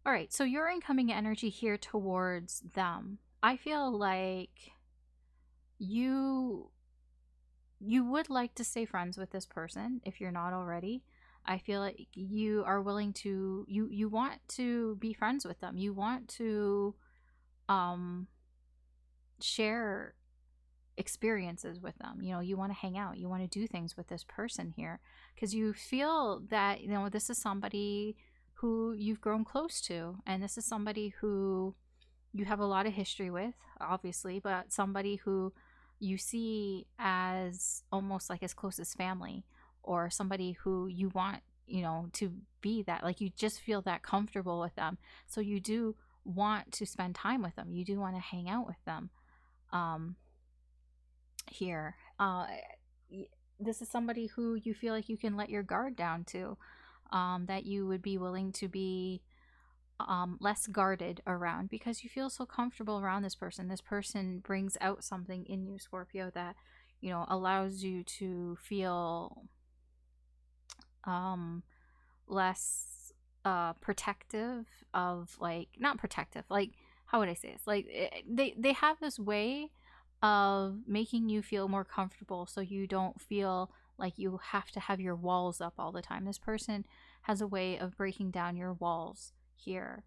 All right, so your incoming energy here towards them, I feel like you would like to stay friends with this person if you're not already. I feel like you are willing to, you want to be friends with them. You want to share experiences with them. You know, you want to hang out, you want to do things with this person here because you feel that, you know, this is somebody who you've grown close to, and this is somebody who you have a lot of history with, obviously, but somebody who you see as almost like as close as family, or somebody who you want, you know, to be that, like, you just feel that comfortable with them. So you do want to spend time with them. You do want to hang out with them. Here, this is somebody who you feel like you can let your guard down to, that you would be willing to be less guarded around because you feel so comfortable around this person. This person brings out something in you, Scorpio, that, you know, allows you to feel less protective of, like, not protective, like, how would I say this? Like, they have this way of making you feel more comfortable so you don't feel like you have to have your walls up all the time. This person has a way of breaking down your walls here.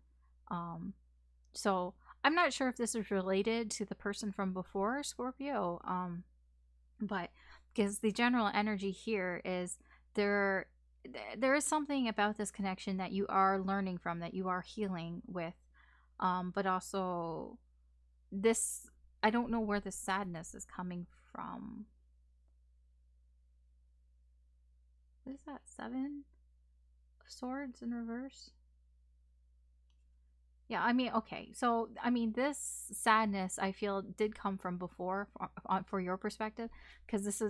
So I'm not sure if this is related to the person from before, Scorpio, but because the general energy here is there is something about this connection that you are learning from, that you are healing with, but also this, I don't know where the sadness is coming from. What is that? Seven of Swords in reverse? Yeah, I mean, okay. So, I mean, this sadness I feel did come from before for your perspective, because this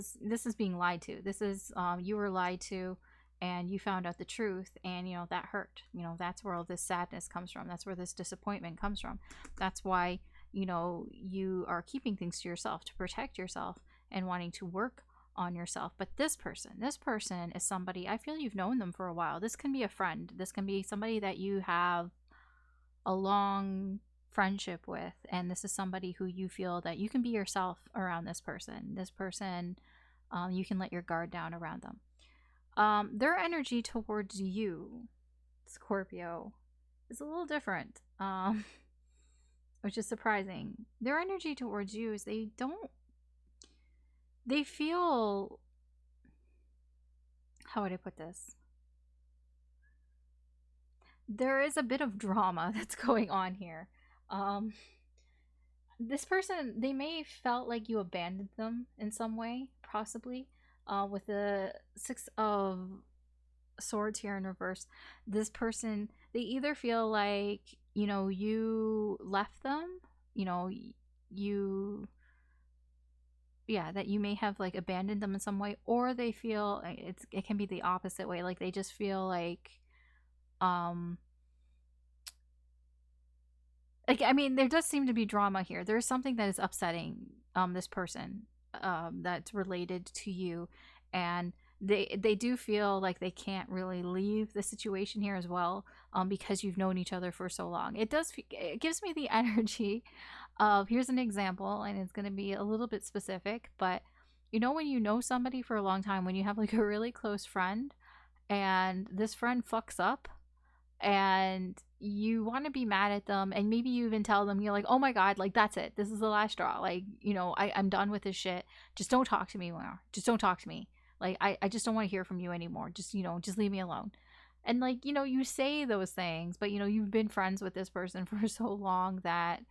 is being lied to. This is you were lied to, and you found out the truth, and, you know, that hurt. You know, that's where all this sadness comes from. That's where this disappointment comes from. That's why, you know, you are keeping things to yourself to protect yourself and wanting to work on yourself. But this person is somebody, I feel you've known them for a while. This can be a friend. This can be somebody that you have a long friendship with, and this is somebody who you feel that you can be yourself around this person. You can let your guard down around them. Their energy towards you, Scorpio, is a little different, which is surprising. Their energy towards you is they feel, how would I put this? There is a bit of drama that's going on here. This person, they may have felt like you abandoned them in some way, possibly. With the Six of Swords here in reverse, this person, they either feel like, you know, you left them, you know, that you may have, like, abandoned them in some way, or they feel it can be the opposite way, like they just feel like like, I mean, there does seem to be drama here. There's something that is upsetting this person that's related to you, and they do feel like they can't really leave the situation here as well, because you've known each other for so long. It gives me the energy of, here's an example, and it's going to be a little bit specific, but you know, when you know somebody for a long time, when you have like a really close friend and this friend fucks up and you want to be mad at them, and maybe you even tell them, you're like, oh my god, like, that's it, this is the last straw, like, you know, I'm done with this shit, just don't talk to me more, just don't talk to me, like, I just don't want to hear from you anymore, just, you know, just leave me alone. And like, you know, you say those things, but you know, you've been friends with this person for so long that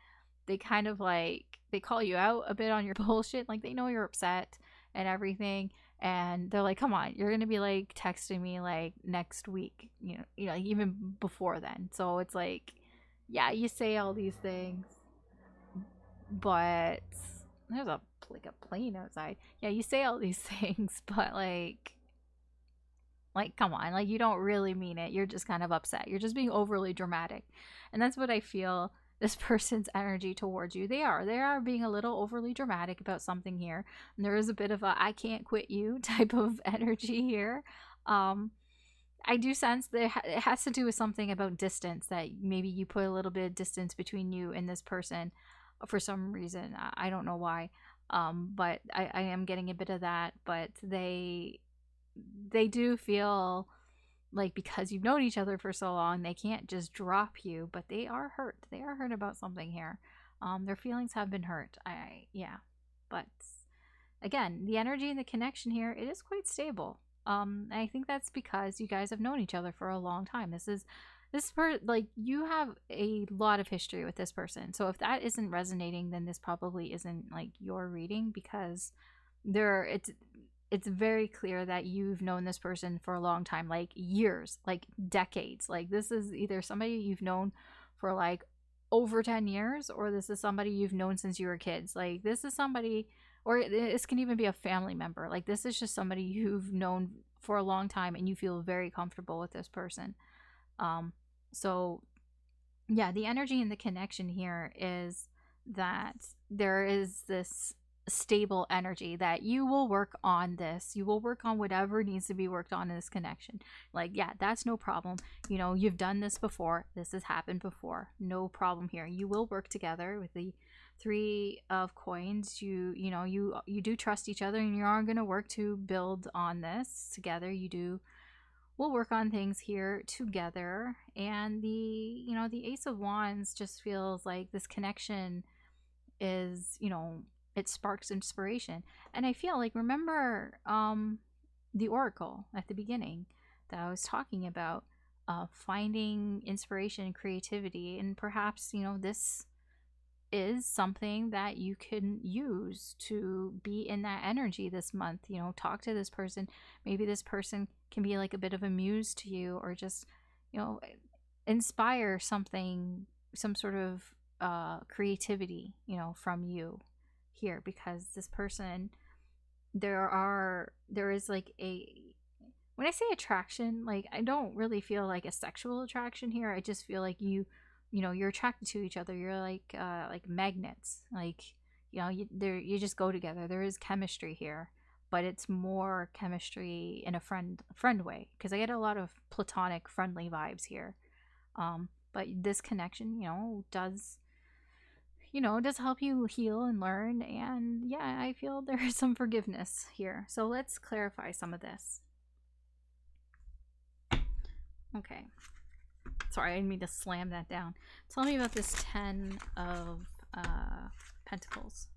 they kind of like, they call you out a bit on your bullshit, like they know you're upset and everything, and they're like, come on, you're gonna be like texting me like next week, you know, even before then. So it's like, yeah, you say all these things, but there's a like a plane outside. Yeah, you say all these things, but come on, like, you don't really mean it, you're just kind of upset, you're just being overly dramatic. And that's what I feel this person's energy towards you, they are being a little overly dramatic about something here, and there is a bit of a I can't quit you type of energy here. um I do sense that it has to do with something about distance, that maybe you put a little bit of distance between you and this person for some reason. I don't know why. But I am getting a bit of that. But they do feel like, because you've known each other for so long, they can't just drop you, but they are hurt. They are hurt about something here. Their feelings have been hurt. Yeah. But again, the energy and the connection here, it is quite stable. I think that's because you guys have known each other for a long time. Like, you have a lot of history with this person. So if that isn't resonating, then this probably isn't like your reading, because there it's very clear that you've known this person for a long time, like years, like decades. Like, this is either somebody you've known for like over 10 years, or this is somebody you've known since you were kids. Like, this is somebody, or this can even be a family member. Like, this is just somebody you've known for a long time and you feel very comfortable with this person. So yeah, the energy and the connection here is that there is this stable energy that you will work on this. You will work on whatever needs to be worked on in this connection. Like, yeah, that's no problem. You know, you've done this before. This has happened before. No problem here. You will work together with the three of coins. You know, you do trust each other, and you are going to work to build on this together. We'll work on things here together. And the Ace of Wands just feels like this connection is, it sparks inspiration. And I feel like, remember the oracle at the beginning that I was talking about, finding inspiration and creativity, and perhaps this is something that you can use to be in that energy this month. Talk to this person. Maybe this person can be like a bit of a muse to you, or just inspire something, some sort of creativity from you here, because this person, there is like when I say attraction, like, I don't really feel like a sexual attraction here. I just feel like you're attracted to each other. You're like magnets. Like, you just go together. There is chemistry here, but it's more chemistry in a friend way, because I get a lot of platonic friendly vibes here. But this connection, does help you heal and learn. And yeah, I feel there is some forgiveness here. So let's clarify some of this. Okay. Sorry, I didn't mean to slam that down. Tell me about this 10 of Pentacles.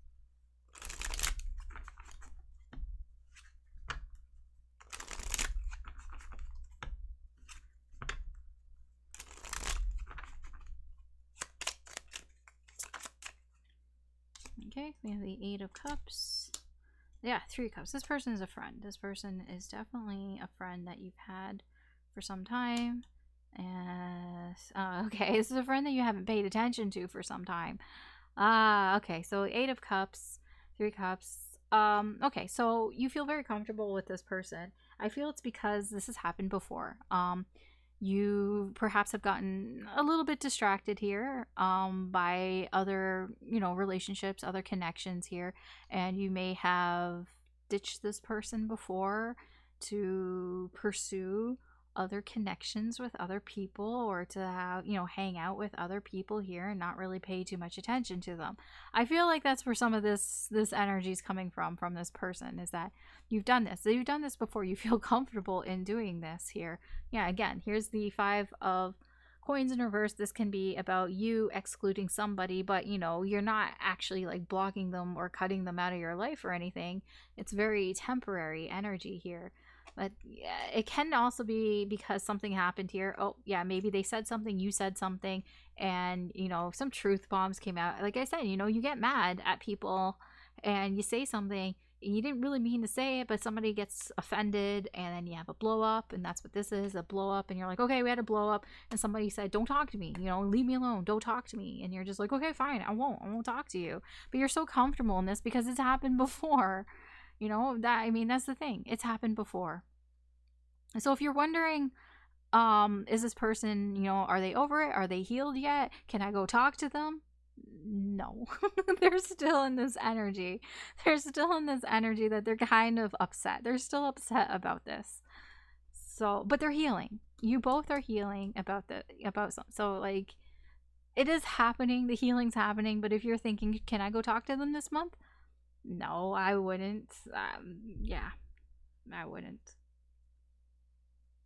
Okay, we have the 8 of Cups. Yeah, 3 Cups. This person is a friend. This person is definitely a friend that you've had for some time. And okay, this is a friend that you haven't paid attention to for some time. Okay, so 8 of Cups, 3 Cups. Okay, so you feel very comfortable with this person. I feel it's because this has happened before. You perhaps have gotten a little bit distracted here by other, relationships, other connections here, and you may have ditched this person before to pursue other connections with other people, or to have, hang out with other people here and not really pay too much attention to them. I feel like that's where some of this energy is coming from this person, is that you've done this. You've done this before. You feel comfortable in doing this here. Yeah, again, here's the 5 of coins in reverse. This can be about you excluding somebody, but you're not actually like blocking them or cutting them out of your life or anything. It's very temporary energy here. But yeah, it can also be because something happened here. Oh, yeah, maybe they said something, you said something, and, some truth bombs came out. Like I said, you get mad at people and you say something, and you didn't really mean to say it, but somebody gets offended, and then you have a blow up, and that's what this is, a blow up. And you're like, okay, we had a blow up, and somebody said, don't talk to me, leave me alone, don't talk to me. And you're just like, okay, fine, I won't talk to you. But you're so comfortable in this because it's happened before. That's the thing. It's happened before. So if you're wondering, is this person, are they over it? Are they healed yet? Can I go talk to them? No. They're still in this energy. They're still in this energy that they're kind of upset. They're still upset about this. So, but they're healing. You both are healing about some. So like, it is happening. The healing's happening. But if you're thinking, can I go talk to them this month? No, I wouldn't. Yeah, I wouldn't.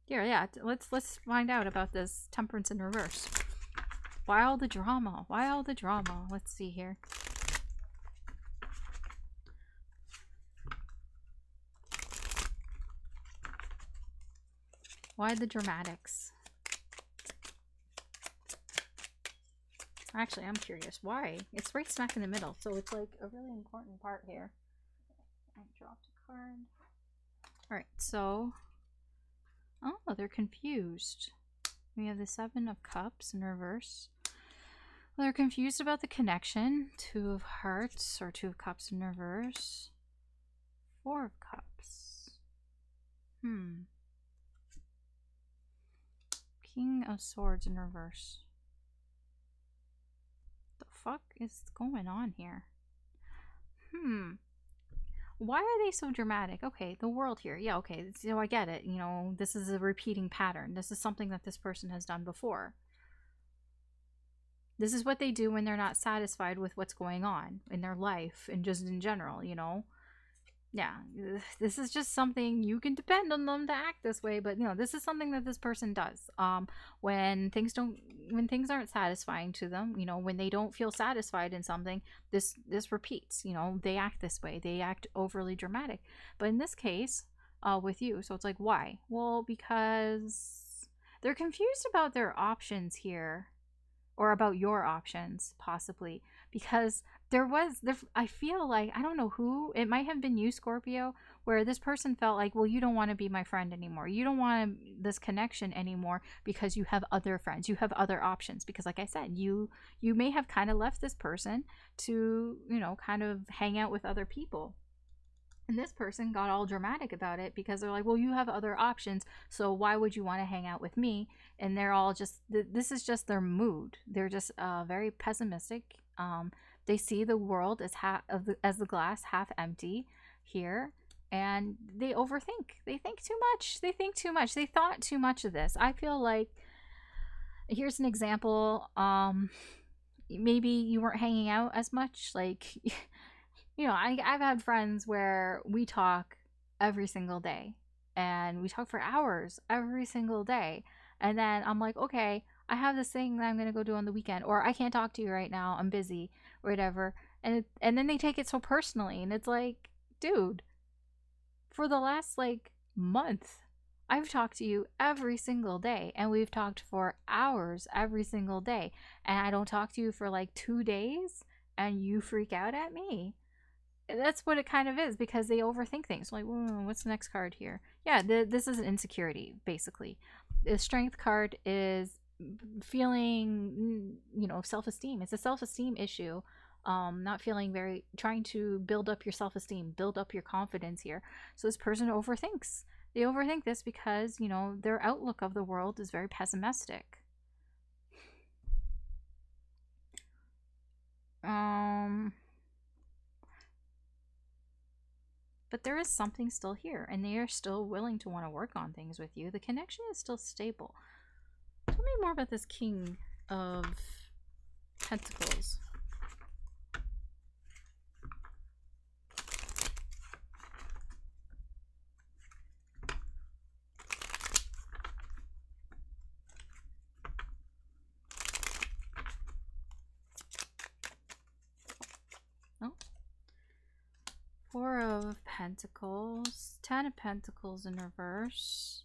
Yeah. Let's find out about this temperance in reverse. Why all the drama? Why all the drama? Let's see here. Why the dramatics? Actually, I'm curious. Why? It's right smack in the middle, so it's like a really important part here. I dropped a card. Alright, so... Oh, they're confused. We have the 7 of Cups in reverse. Well, they're confused about the connection. 2 of Hearts, or 2 of Cups in reverse. 4 of Cups. King of Swords in reverse. The fuck is going on here? Why are they so dramatic? Okay, the world here. Yeah, okay, so I get it. This is a repeating pattern. This is something that this person has done before. This is what they do when they're not satisfied with what's going on in their life and just in general, Yeah, this is just something, you can depend on them to act this way, but this is something that this person does. When things aren't satisfying to them, when they don't feel satisfied in something, this repeats. They act this way. They act overly dramatic. But in this case, with you, so it's like, why? Well, because they're confused about their options here, or about your options, possibly, because I feel like, I don't know who, it might have been you, Scorpio, where this person felt like, well, you don't want to be my friend anymore. You don't want this connection anymore because you have other friends. You have other options. Because like I said, you may have kind of left this person to, kind of hang out with other people. And this person got all dramatic about it because they're like, well, you have other options, so why would you want to hang out with me? And they're all just, this is just their mood. They're just very pessimistic. They see the world as the glass half empty here, and they overthink. They think too much. They think too much. They thought too much of this. I feel like, here's an example. Maybe you weren't hanging out as much. Like, I've had friends where we talk every single day, and we talk for hours every single day. And then I'm like, okay, I have this thing that I'm going to go do on the weekend, or I can't talk to you right now, I'm busy, or whatever. And then they take it so personally, and it's like, dude, for the last month, I've talked to you every single day, and we've talked for hours every single day, and I don't talk to you for 2 days, and you freak out at me. That's what it kind of is, because they overthink things. Like, what's the next card here? Yeah, this is an insecurity, basically. The Strength card is feeling, self-esteem. It's a self-esteem issue. Not feeling trying to build up your self-esteem, build up your confidence here. So this person overthinks. They overthink this because, you know, their outlook of the world is very pessimistic. But there is something still here, and they are still willing to want to work on things with you. The connection is still stable. Tell me more about this King of Pentacles. Oh. Four of Pentacles, Ten of Pentacles in reverse,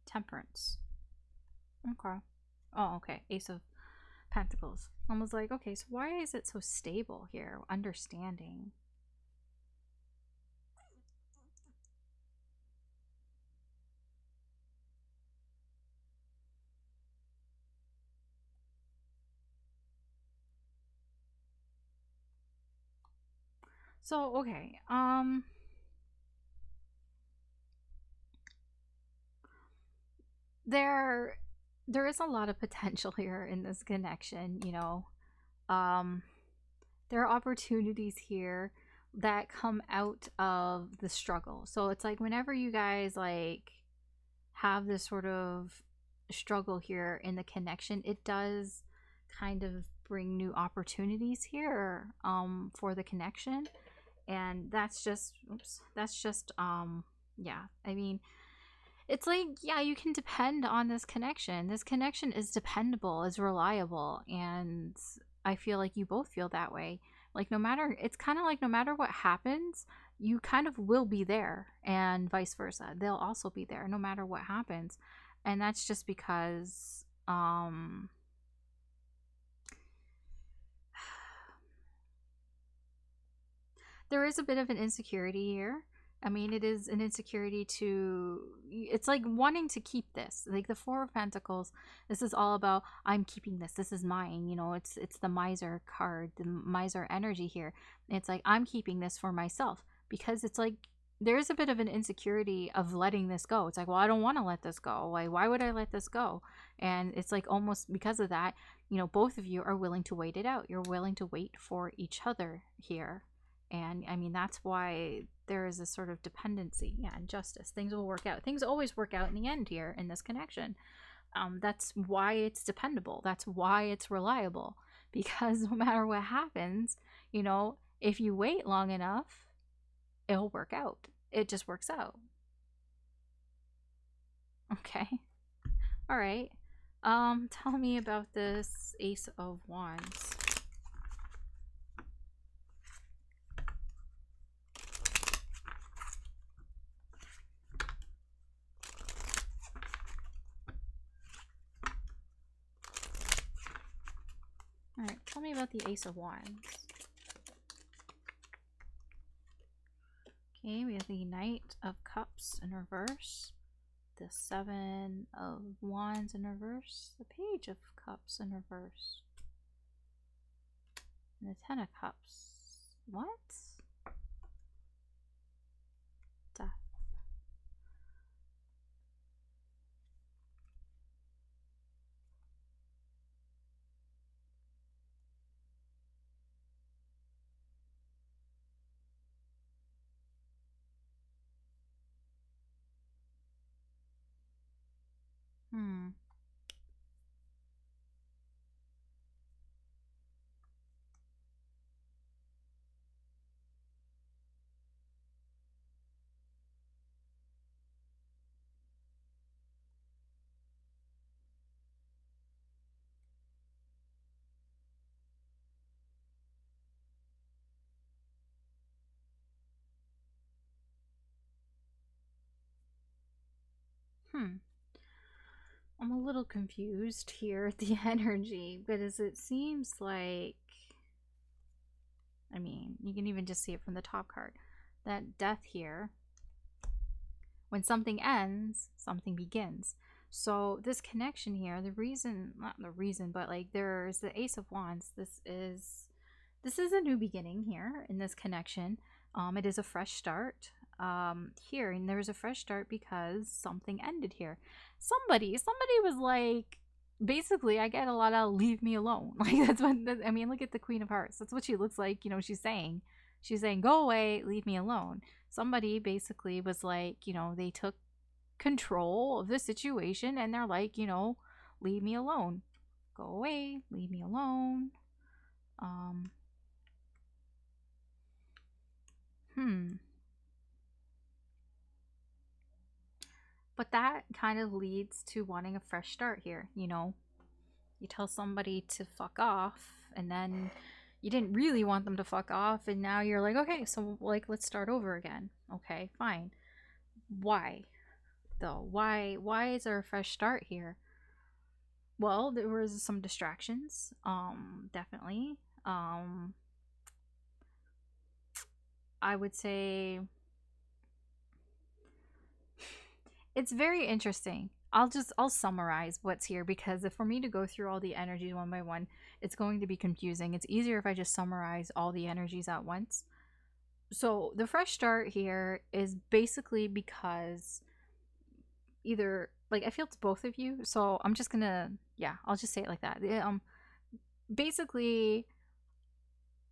Temperance. Okay. Oh, okay. Ace of Pentacles. I was like, okay, so why is it so stable here? Understanding. So, okay. There is a lot of potential here in this connection, you know. There are opportunities here that come out of the struggle. So it's like whenever you guys like have this sort of struggle here in the connection, it does kind of bring new opportunities here for the connection. And that's just yeah, I mean, it's like, yeah, you can depend on this connection. This connection is dependable, is reliable, and I feel like you both feel that way. Like, no matter, it's kind of like no matter what happens, you kind of will be there, and vice versa. They'll also be there no matter what happens. And that's just because, there is a bit of an insecurity here. I mean, it is an insecurity to, it's like wanting to keep this. Like the Four of Pentacles, this is all about, I'm keeping this. This is mine. You know, it's the miser card, the miser energy here. It's like, I'm keeping this for myself, because it's like, there's a bit of an insecurity of letting this go. It's like, well, I don't want to let this go. Like, why would I let this go? And it's like almost because of that, you know, both of you are willing to wait it out. You're willing to wait for each other here. And I mean, that's why there is a sort of dependency, yeah, and justice. Things will work out. Things always work out in the end here in this connection. That's why it's dependable. That's why it's reliable. Because no matter what happens, you know, if you wait long enough, it'll work out. It just works out. Okay. All right. Tell me about this Ace of Wands. Alright, tell me about the Ace of Wands. Okay, we have the Knight of Cups in reverse, the Seven of Wands in reverse, the Page of Cups in reverse, and the Ten of Cups. What? Death. I'm a little confused here at the energy, because it seems like, I mean, you can even just see it from the top card, that death here, when something ends, something begins. So this connection here, the reason, not the reason, but like there's the Ace of Wands. This is a new beginning here in this connection. It is a fresh start. here, and there's a fresh start because something ended here. Somebody was like, basically, I get a lot of leave me alone. Like, that's what, I mean, look at the Queen of Hearts. That's what she looks like. You know, she's saying, go away, leave me alone. Somebody basically was like, you know, they took control of the situation and they're like, you know, leave me alone. Go away, leave me alone. But that kind of leads to wanting a fresh start here, you know. You tell somebody to fuck off and then you didn't really want them to fuck off and now you're like, okay, so like let's start over again. Okay, fine. Why? Though, why is there a fresh start here? Well, there was some distractions, definitely. I would say it's very interesting. I'll summarize what's here, because if for me to go through all the energies one by one, it's going to be confusing. It's easier if I just summarize all the energies at once. So the fresh start here is basically because either, like, I feel it's both of you, so I'm just gonna, yeah, I'll just say it like that. Basically,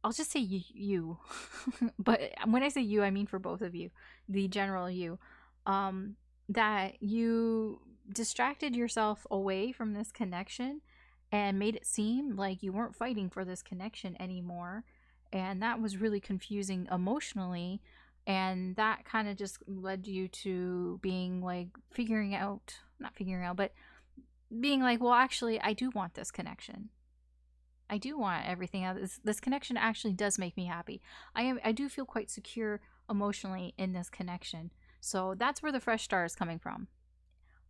I'll just say you. But when I say you, I mean for both of you, the general you. That you distracted yourself away from this connection and made it seem like you weren't fighting for this connection anymore. And that was really confusing emotionally. And that kind of just led you to being like not figuring out, but being like, well, actually, I do want this connection. I do want everything out. This connection actually does make me happy. I do feel quite secure emotionally in this connection. So that's where the fresh start is coming from.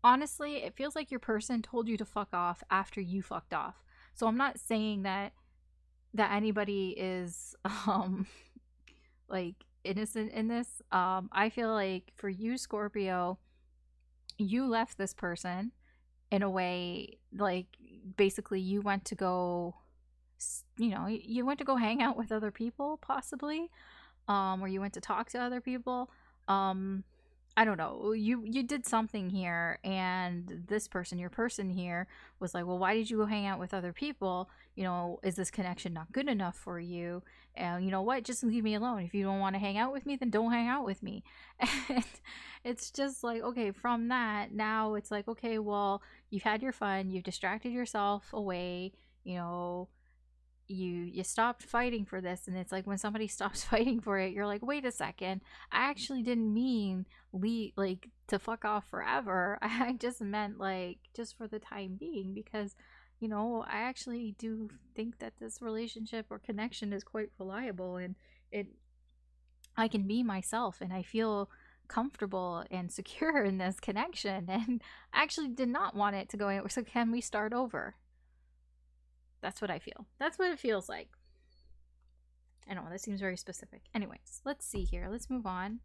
Honestly, it feels like your person told you to fuck off after you fucked off. So I'm not saying that anybody is like innocent in this. I feel like for you, Scorpio, you left this person in a way, like, basically you went to go, you know, you went to go hang out with other people, possibly, or you went to talk to other people. I don't know. You did something here, and this person, your person here, was like, well, why did you go hang out with other people? You know, is this connection not good enough for you? And you know what? Just leave me alone. If you don't want to hang out with me, then don't hang out with me. And it's just like, okay, from that, now it's like, okay, well, you've had your fun, you've distracted yourself away, you know, you stopped fighting for this. And it's like when somebody stops fighting for it, you're like, wait a second, I actually didn't mean like to fuck off forever. I just meant like just for the time being, because you know, I actually do think that this relationship or connection is quite reliable, and I can be myself and I feel comfortable and secure in this connection, and I actually did not want it to go anywhere. So can we start over? That's what I feel. That's what it feels like. I know, that seems very specific. Anyways, let's see here. Let's move on.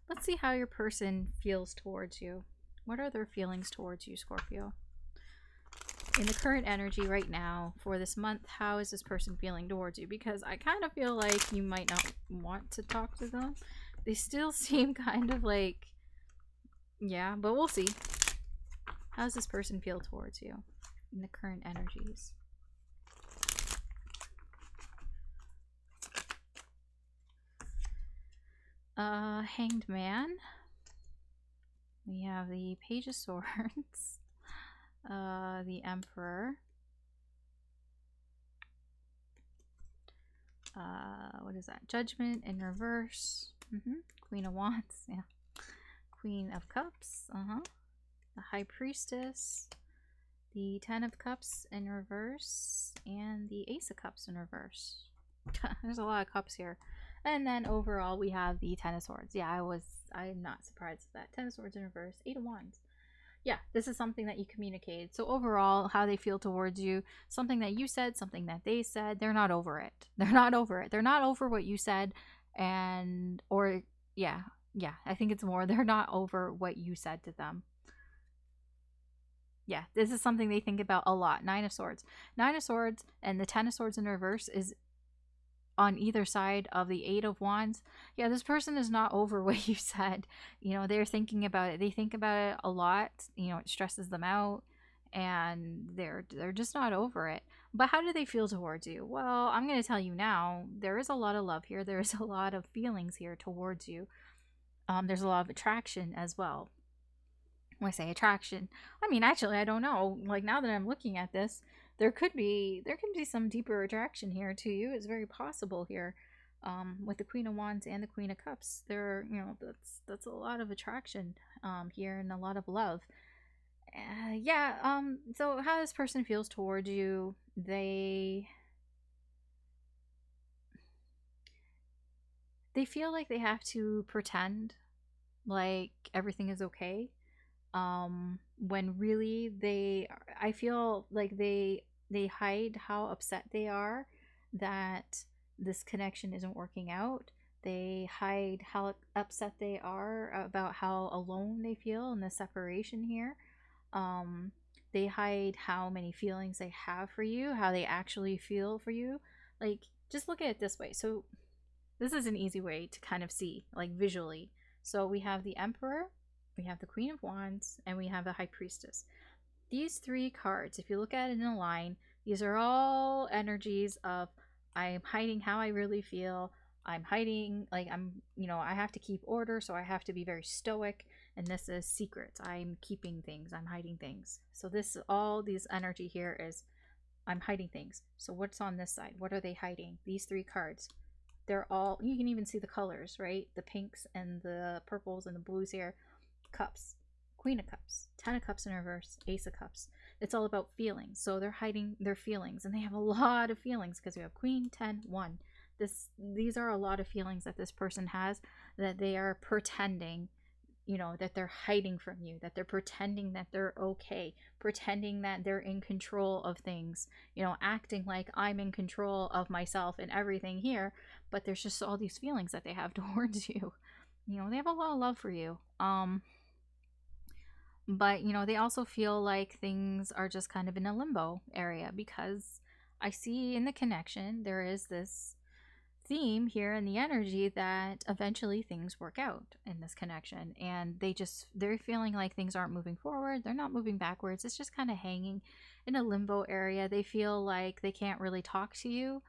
Let's see how your person feels towards you. What are their feelings towards you, Scorpio? In the current energy right now for this month, how is this person feeling towards you? Because I kind of feel like you might not want to talk to them. They still seem kind of like, yeah, but we'll see. How does this person feel towards you in the current energies? Hanged Man. We have the Page of Swords. The Emperor. What is that? Judgment in reverse. Queen of Wands. Yeah. Queen of Cups. The High Priestess, the Ten of Cups in reverse, and the Ace of Cups in reverse. There's a lot of cups here. And then overall we have the Ten of Swords. Yeah, I'm not surprised with that. Ten of Swords in reverse, Eight of Wands. Yeah, this is something that you communicated. So overall, how they feel towards you, something that you said, something that they said, they're not over it. They're not over it. They're not over what you said, yeah, I think it's more, they're not over what you said to them. Yeah, this is something they think about a lot. Nine of Swords. Nine of Swords and the Ten of Swords in reverse is on either side of the Eight of Wands, yeah, this person is not over what you said. You know, they're thinking about it. They think about it a lot. You know, it stresses them out, and they're just not over it. But how do they feel towards you? Well, I'm going to tell you now. There is a lot of love here. There is a lot of feelings here towards you. There's a lot of attraction as well. When I say attraction, I mean, actually, I don't know. Like, now that I'm looking at this, there could be some deeper attraction here to you. It's very possible here. With the Queen of Wands and the Queen of Cups, there, you know, that's a lot of attraction here, and a lot of love. Yeah. So how this person feels towards you, they feel like they have to pretend like everything is okay, when really I feel like they hide how upset they are that this connection isn't working out. They hide how upset they are about how alone they feel in the separation here. um they hide how many feelings they have for you, how they actually feel for you. Like, just look at it this way. So this is an easy way to kind of see, like, visually. So we have the Emperor, we have the Queen of Wands, and we have the High Priestess. These three cards, if you look at it in a line, these are all energies of, I'm hiding how I really feel. I'm hiding, like, you know, I have to keep order, so I have to be very stoic. And this is secrets. I'm keeping things. I'm hiding things. So this, all these energy here is, I'm hiding things. So what's on this side? What are they hiding? These three cards. They're all, you can even see the colors, right? The pinks and the purples and the blues here. Cups, Queen of Cups, Ten of Cups in reverse, Ace of Cups. It's all about feelings. So they're hiding their feelings, and they have a lot of feelings because we have Queen, 10, 1. These are a lot of feelings that this person has, that they are pretending, you know, that they're hiding from you, that they're pretending that they're okay, pretending that they're in control of things, you know, acting like I'm in control of myself and everything here. But there's just all these feelings that they have towards you. You know, they have a lot of love for you. But, you know, they also feel like things are just kind of in a limbo area, because I see in the connection there is this theme here in the energy that eventually things work out in this connection, and they're feeling like things aren't moving forward, they're not moving backwards, it's just kind of hanging in a limbo area. They feel like they can't really talk to you.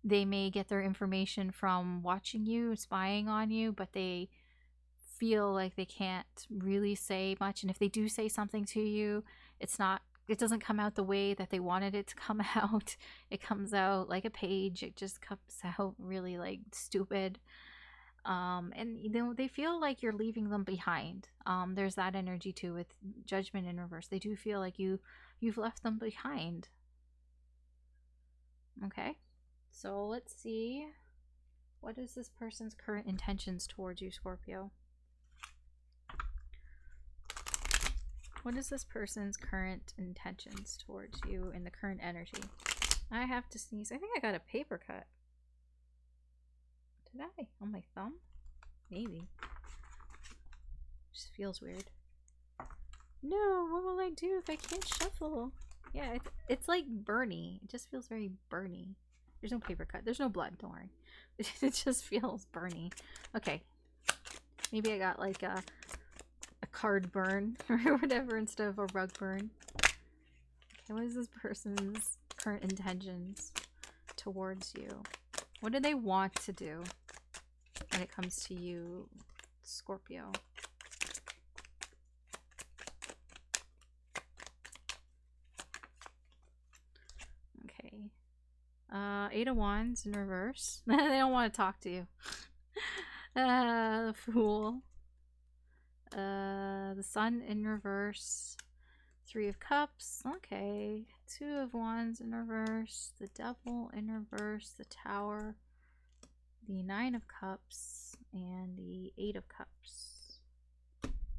They may get their information from watching you, spying on you, but they feel like they can't really say much. And if they do say something to you, it doesn't come out the way that they wanted it to come out. It comes out like a page. It just comes out really, like, stupid. And, you know, they feel like you're leaving them behind. There's that energy too with Judgment in reverse. They do feel like you've left them behind. Okay, so let's see, what is this person's current intentions towards you, Scorpio? What is this person's current intentions towards you in the current energy? I have to sneeze. I think I got a paper cut. Did I? On my thumb? Maybe. Just feels weird. No, what will I do if I can't shuffle? Yeah, it's like burny. It just feels very burny. There's no paper cut. There's no blood, don't worry. It just feels burny. Okay. Maybe I got like a card burn or whatever instead of a rug burn. Okay, what is this person's current intentions towards you? What do they want to do when it comes to you, Scorpio? Okay. Eight of Wands in reverse. They don't want to talk to you. The Fool. The Sun in reverse. Three of Cups. Okay. Two of Wands in reverse. The Devil in reverse. The Tower. The Nine of Cups. And the Eight of Cups.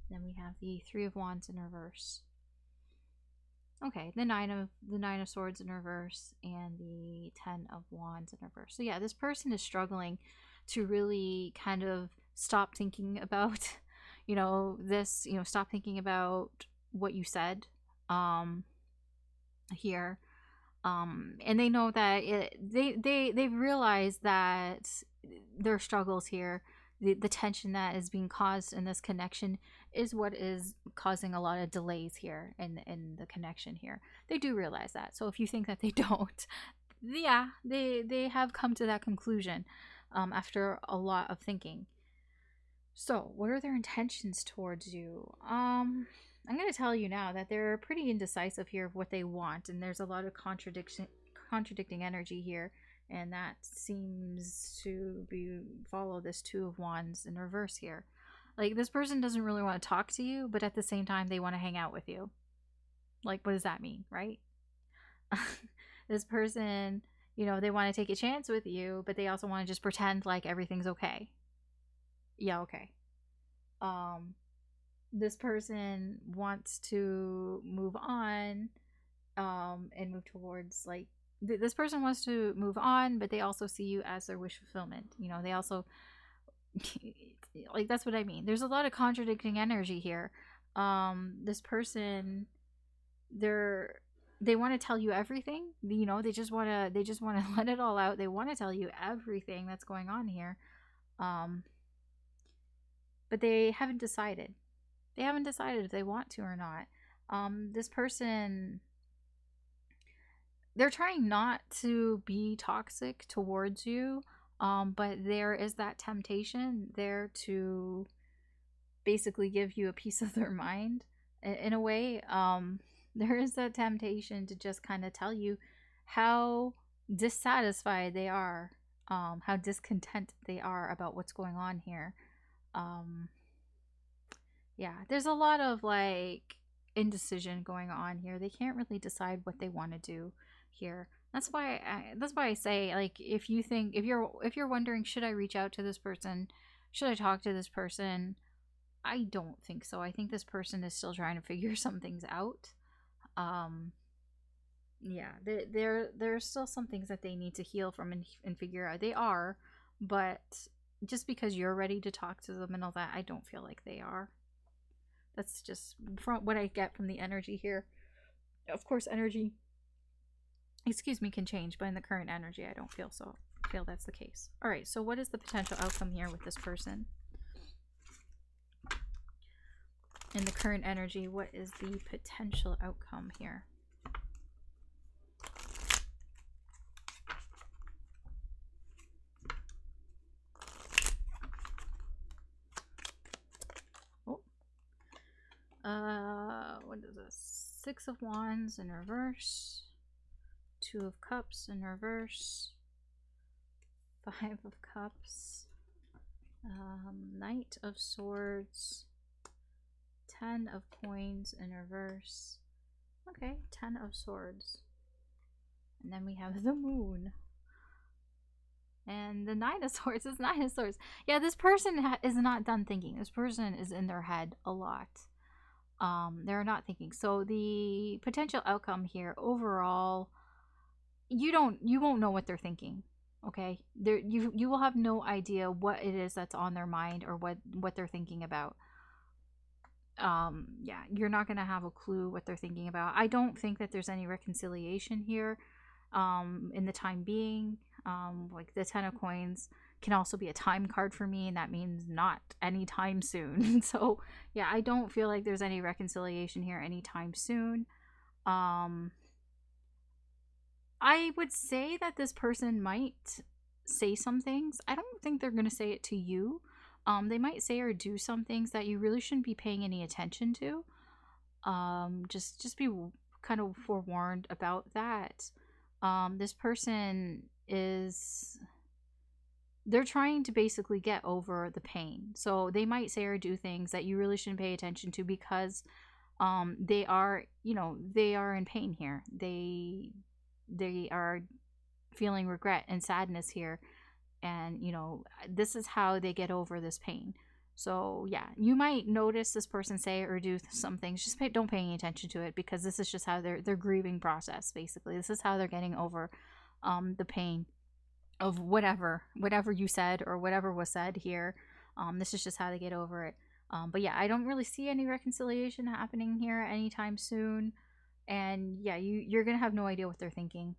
Then we have the Three of Wands in reverse. Okay, the nine of Swords in reverse and the 10 of Wands in reverse. So yeah, this person is struggling to really kind of stop thinking about, you know, this, you know, stop thinking about what you said here. And they know that they've realized that their struggles here, the tension that is being caused in this connection, is what is causing a lot of delays here in the connection here. They do realize that. So if you think that they don't, yeah, they have come to that conclusion after a lot of thinking. So what are their intentions towards you? I'm going to tell you now that they're pretty indecisive here of what they want, and there's a lot of contradicting energy here, and that seems to be follow this Two of Wands in reverse here. Like, this person doesn't really want to talk to you, but at the same time they want to hang out with you. Like, what does that mean, right? This person, you know, they want to take a chance with you, but they also want to just pretend like everything's okay. Yeah, okay. This person wants to move on, and move towards, like, this person wants to move on, but they also see you as their wish fulfillment. You know, they also like, that's what I mean. There's a lot of contradicting energy here. This person, they want to tell you everything. You know, they just want to let it all out. They want to tell you everything that's going on here. But they haven't decided. They haven't decided if they want to or not. This person, they're trying not to be toxic towards you, but there is that temptation there to basically give you a piece of their mind in a way. There is that temptation to just kind of tell you how dissatisfied they are, how discontent they are about what's going on here. Yeah, there's a lot of, like, indecision going on here. They can't really decide what they want to do here. That's why I say, like, if you're wondering, should I reach out to this person? Should I talk to this person? I don't think so. I think this person is still trying to figure some things out. Yeah, there's still some things that they need to heal from and figure out. They are, but just because you're ready to talk to them and all that, I don't feel like they are. That's just from what I get from the energy here. Of course, energy, excuse me, can change, but in the current energy, I don't feel that's the case. All right, so what is the potential outcome here with this person? In the current energy, what is the potential outcome here? What is this? Six of Wands in reverse, Two of Cups in reverse, Five of Cups, Knight of Swords, Ten of Coins in reverse. Okay, Ten of Swords. And then we have the Moon. And the Nine of Swords is Nine of Swords. Yeah, this person is not done thinking. This person is in their head a lot. They're not thinking. So the potential outcome here overall, you won't know what they're thinking. Okay, you will have no idea what it is that's on their mind or what they're thinking about. Yeah, you're not gonna have a clue what they're thinking about. I don't think that there's any reconciliation here in the time being. Like, the Ten of Coins can also be a time card for me, and that means not anytime soon. So yeah, I don't feel like there's any reconciliation here anytime soon. I would say that this person might say some things. I don't think they're going to say it to you. They might say or do some things that you really shouldn't be paying any attention to. Just be kind of forewarned about that. This person they're trying to basically get over the pain. So they might say or do things that you really shouldn't pay attention to because they are in pain here. They are feeling regret and sadness here, and this is how they get over this pain. So yeah, you might notice this person say or do some things. Just don't pay any attention to it, because this is just how their grieving process, basically. This is how they're getting over the pain of whatever you said or whatever was said here. This is just how they get over it. But yeah, I don't really see any reconciliation happening here anytime soon. And yeah, you're gonna have no idea what they're thinking.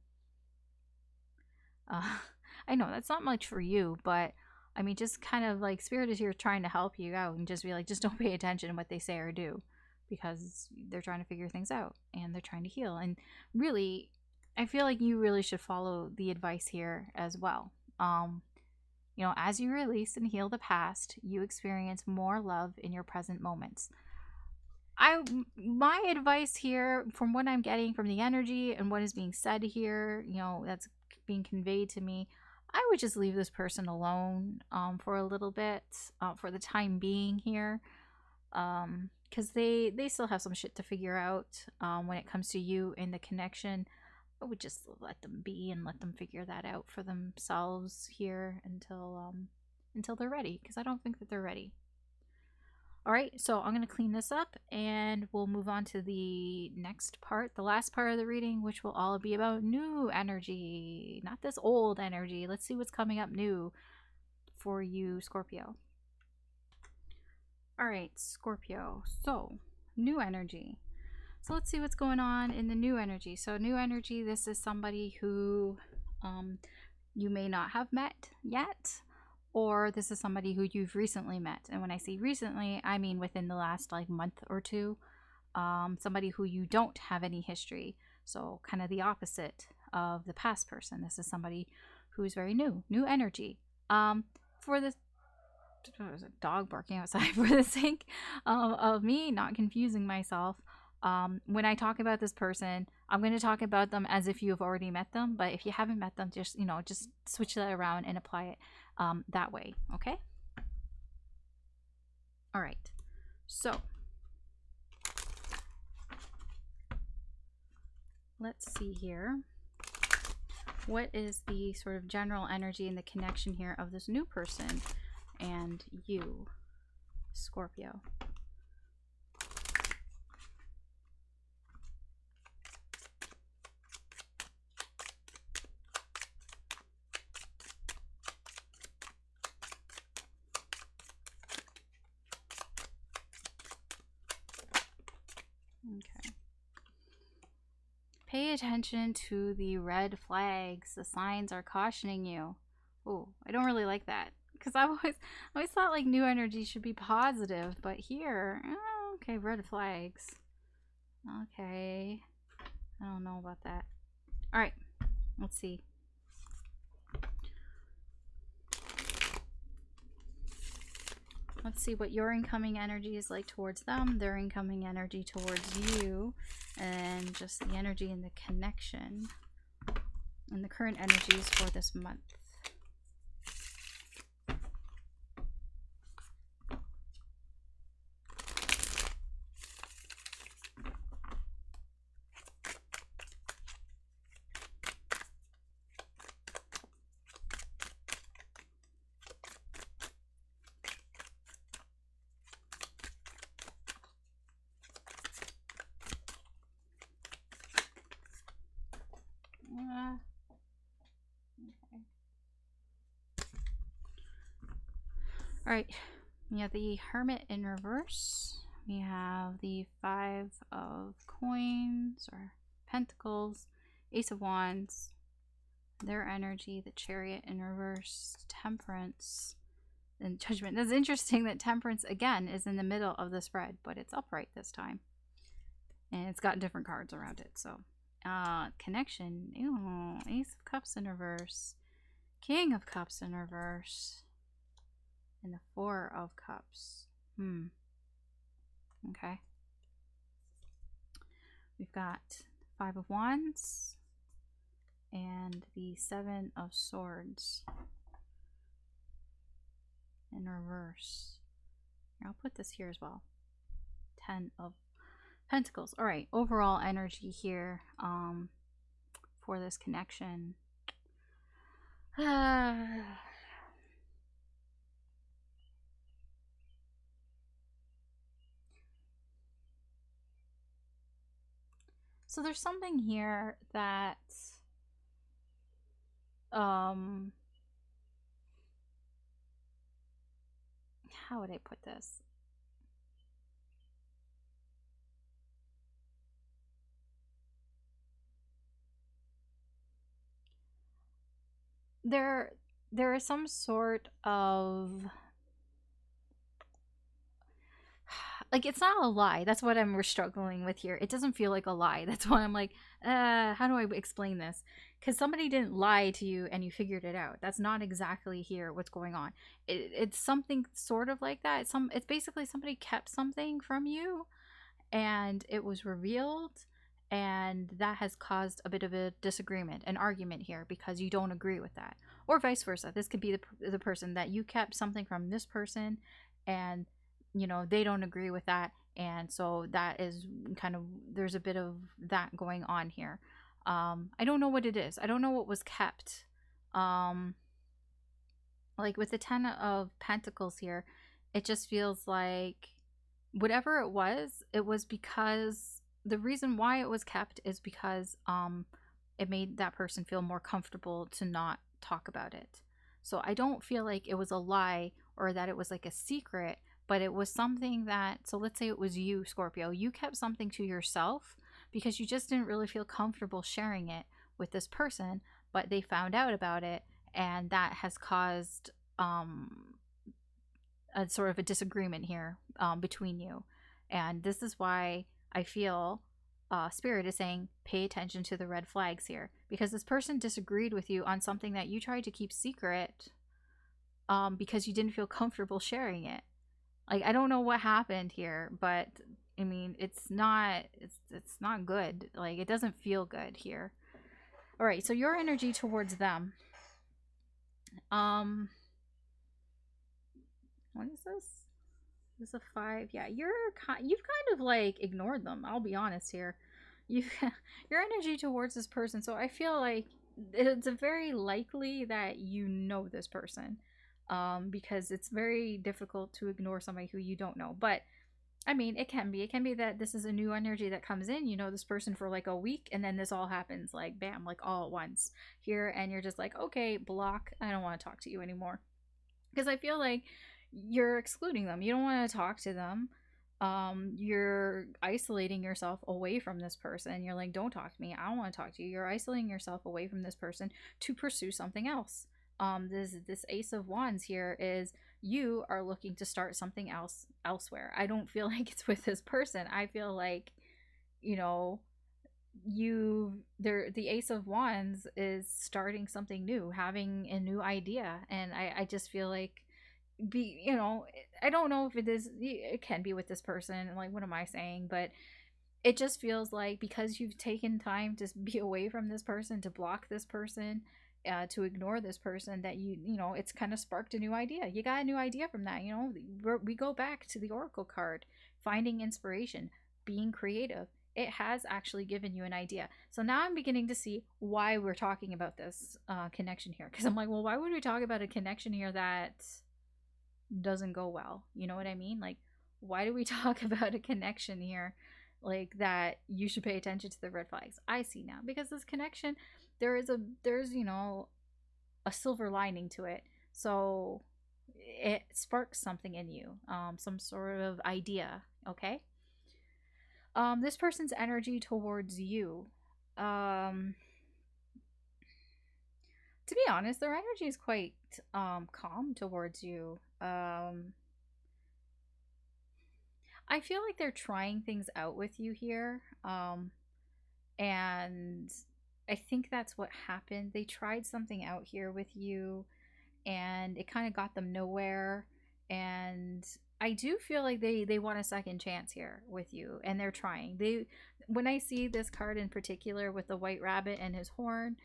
uh, I know that's not much for you, but I mean, just kind of like spirit is here trying to help you out, and just be like, just don't pay attention to what they say or do, because they're trying to figure things out and they're trying to heal. And really, I feel like you really should follow the advice here as well. You know, as you release and heal the past, you experience more love in your present moments. I My advice here, from what I'm getting from the energy and what is being said here, you know, that's being conveyed to me, I would just leave this person alone for a little bit, for the time being here, because they still have some shit to figure out when it comes to you and the connection. I would just let them be and let them figure that out for themselves here until they're ready, because I don't think that they're ready. All right, so I'm going to clean this up and we'll move on to the next part, the last part of the reading, which will all be about new energy, not this old energy. Let's see what's coming up new for you, Scorpio. All right, Scorpio. So, new energy. So let's see what's going on in the new energy. So, new energy, this is somebody who you may not have met yet, or this is somebody who you've recently met. And when I say recently, I mean within the last like month or two. Somebody who you don't have any history. So, kind of the opposite of the past person. This is somebody who's very new energy. For this, there's a dog barking outside. For the sake of me not confusing myself, when I talk about this person, I'm going to talk about them as if you've already met them. But if you haven't met them, just, you know, just switch that around and apply it that way. Okay. All right. So let's see here. What is the sort of general energy and the connection here of this new person and you, Scorpio? Okay. Pay attention to the red flags. The signs are cautioning you. Oh, I don't really like that, because I always thought like new energy should be positive, but here, oh, okay, red flags. Okay, I don't know about that. All right, let's see. Let's see what your incoming energy is like towards them, their incoming energy towards you, and just the energy and the connection and the current energies for this month. Okay. All right, we have the Hermit in reverse. We have the Five of Coins or Pentacles, Ace of Wands, their energy, the Chariot in reverse, Temperance, and Judgment. That's interesting that Temperance again is in the middle of the spread, but it's upright this time, and it's got different cards around it. So connection. Ew, Ace of Cups in reverse, King of Cups in reverse, and the Four of Cups. Okay. We've got Five of Wands and the Seven of Swords in reverse. I'll put this here as well. 10 of Pentacles. All right, overall energy here for this connection. So there's something here that how would I put this? there there is some sort of, like, it's not a lie. That's what we're struggling with here. It doesn't feel like a lie. That's why I'm like, how do I explain this? Because somebody didn't lie to you and you figured it out. That's not exactly here what's going on. It's something sort of like that. It's basically somebody kept something from you and it was revealed, and that has caused a bit of a disagreement, an argument here, because you don't agree with that, or vice versa. This could be the person that you kept something from this person, and they don't agree with that, and so that is kind of, there's a bit of that going on here. I don't know what it is. I don't know what was kept. um like with the 10 of Pentacles here, it just feels like whatever it was because the reason why it was kept is because it made that person feel more comfortable to not talk about it. So I don't feel like it was a lie or that it was like a secret, but it was something that, so let's say it was you, Scorpio, you kept something to yourself because you just didn't really feel comfortable sharing it with this person, but they found out about it, and that has caused a sort of a disagreement here between you. And this is why I feel Spirit is saying pay attention to the red flags here, because this person disagreed with you on something that you tried to keep secret because you didn't feel comfortable sharing it. Like, I don't know what happened here, but I mean, it's not good. Like, it doesn't feel good here. All right, so your energy towards them. Um, what is this? This is a 5. Yeah, you've kind of like ignored them. I'll be honest here. You your energy towards this person. So I feel like it's very likely that you know this person, because it's very difficult to ignore somebody who you don't know. But I mean, it can be that this is a new energy that comes in. You know this person for like a week, and then this all happens like bam, like all at once here, and you're just like, okay, block. I don't want to talk to you anymore, because I feel like you're excluding them. You don't want to talk to them. You're isolating yourself away from this person. You're like, don't talk to me. I don't want to talk to you. You're isolating yourself away from this person to pursue something else. This Ace of Wands here is you are looking to start something else elsewhere. I don't feel like it's with this person. I feel like, you know, the Ace of Wands is starting something new, having a new idea, and I just feel like, I don't know if it can be with this person, like, what am I saying, but it just feels like because you've taken time to be away from this person, to block this person, to ignore this person, that it's kind of sparked a new idea. You got a new idea from that. We go back to the Oracle card, finding inspiration, being creative. It has actually given you an idea. So now I'm beginning to see why we're talking about this connection here, because I'm like, well, why would we talk about a connection here that doesn't go well? You know what I mean? Like, why do we talk about a connection here like that? You should pay attention to the red flags. I see now, because this connection, there's a silver lining to it. So it sparks something in you, some sort of idea. Okay. This person's energy towards you, um to be honest, their energy is quite calm towards you. I feel like they're trying things out with you here. And I think that's what happened. They tried something out here with you, and it kind of got them nowhere. And I do feel like they want a second chance here with you, and they're trying. When I see this card in particular with the white rabbit and his horn,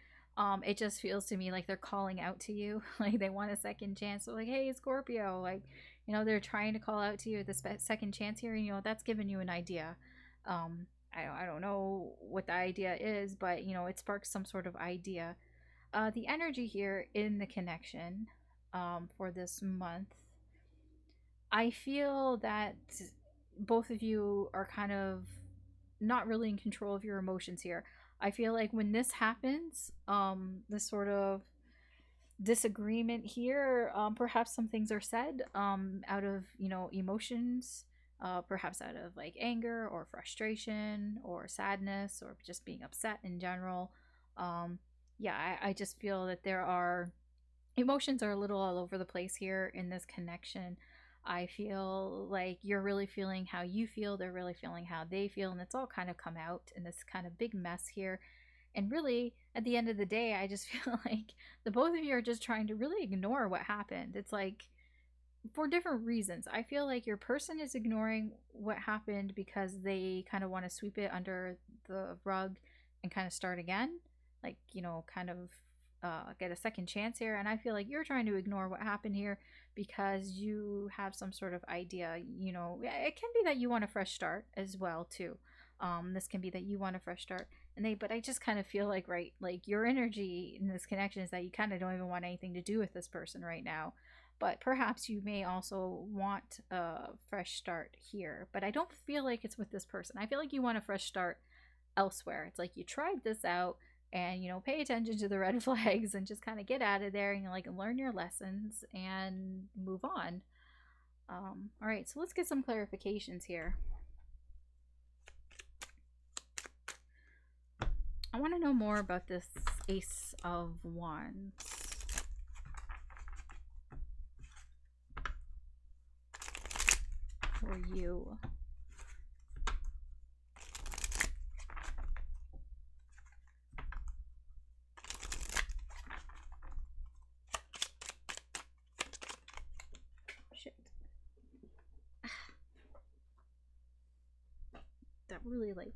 it just feels to me like they're calling out to you, like they want a second chance. So like, hey, Scorpio, like, they're trying to call out to you at the second chance here, and that's given you an idea. I don't know what the idea is, but it sparks some sort of idea. The energy here in the connection, for this month, I feel that both of you are kind of not really in control of your emotions here. I feel like when this happens, this sort of disagreement here, perhaps some things are said out of emotions, perhaps out of like anger or frustration or sadness or just being upset in general. Yeah, I just feel that there are Emotions are a little all over the place here in this connection. I feel like you're really feeling how you feel, they're really feeling how they feel, and it's all kind of come out in this kind of big mess here. And really, at the end of the day, I just feel like the both of you are just trying to really ignore what happened. It's like for different reasons. I feel like your person is ignoring what happened because they kind of want to sweep it under the rug and kind of start again. Like, you know, kind of get a second chance here. And I feel like you're trying to ignore what happened here because you have some sort of idea. You know, it can be that you want a fresh start as well too. This can be that you want a fresh start, but I just kind of feel like, right, like your energy in this connection is that you kind of don't even want anything to do with this person right now. But perhaps you may also want a fresh start here. But I don't feel like it's with this person. I feel like you want a fresh start elsewhere. It's like you tried this out and, you know, pay attention to the red flags and just kind of get out of there and, like, learn your lessons and move on. All right, so let's get some clarifications here. I want to know more about this Ace of Wands. For you. Shit. That really, like,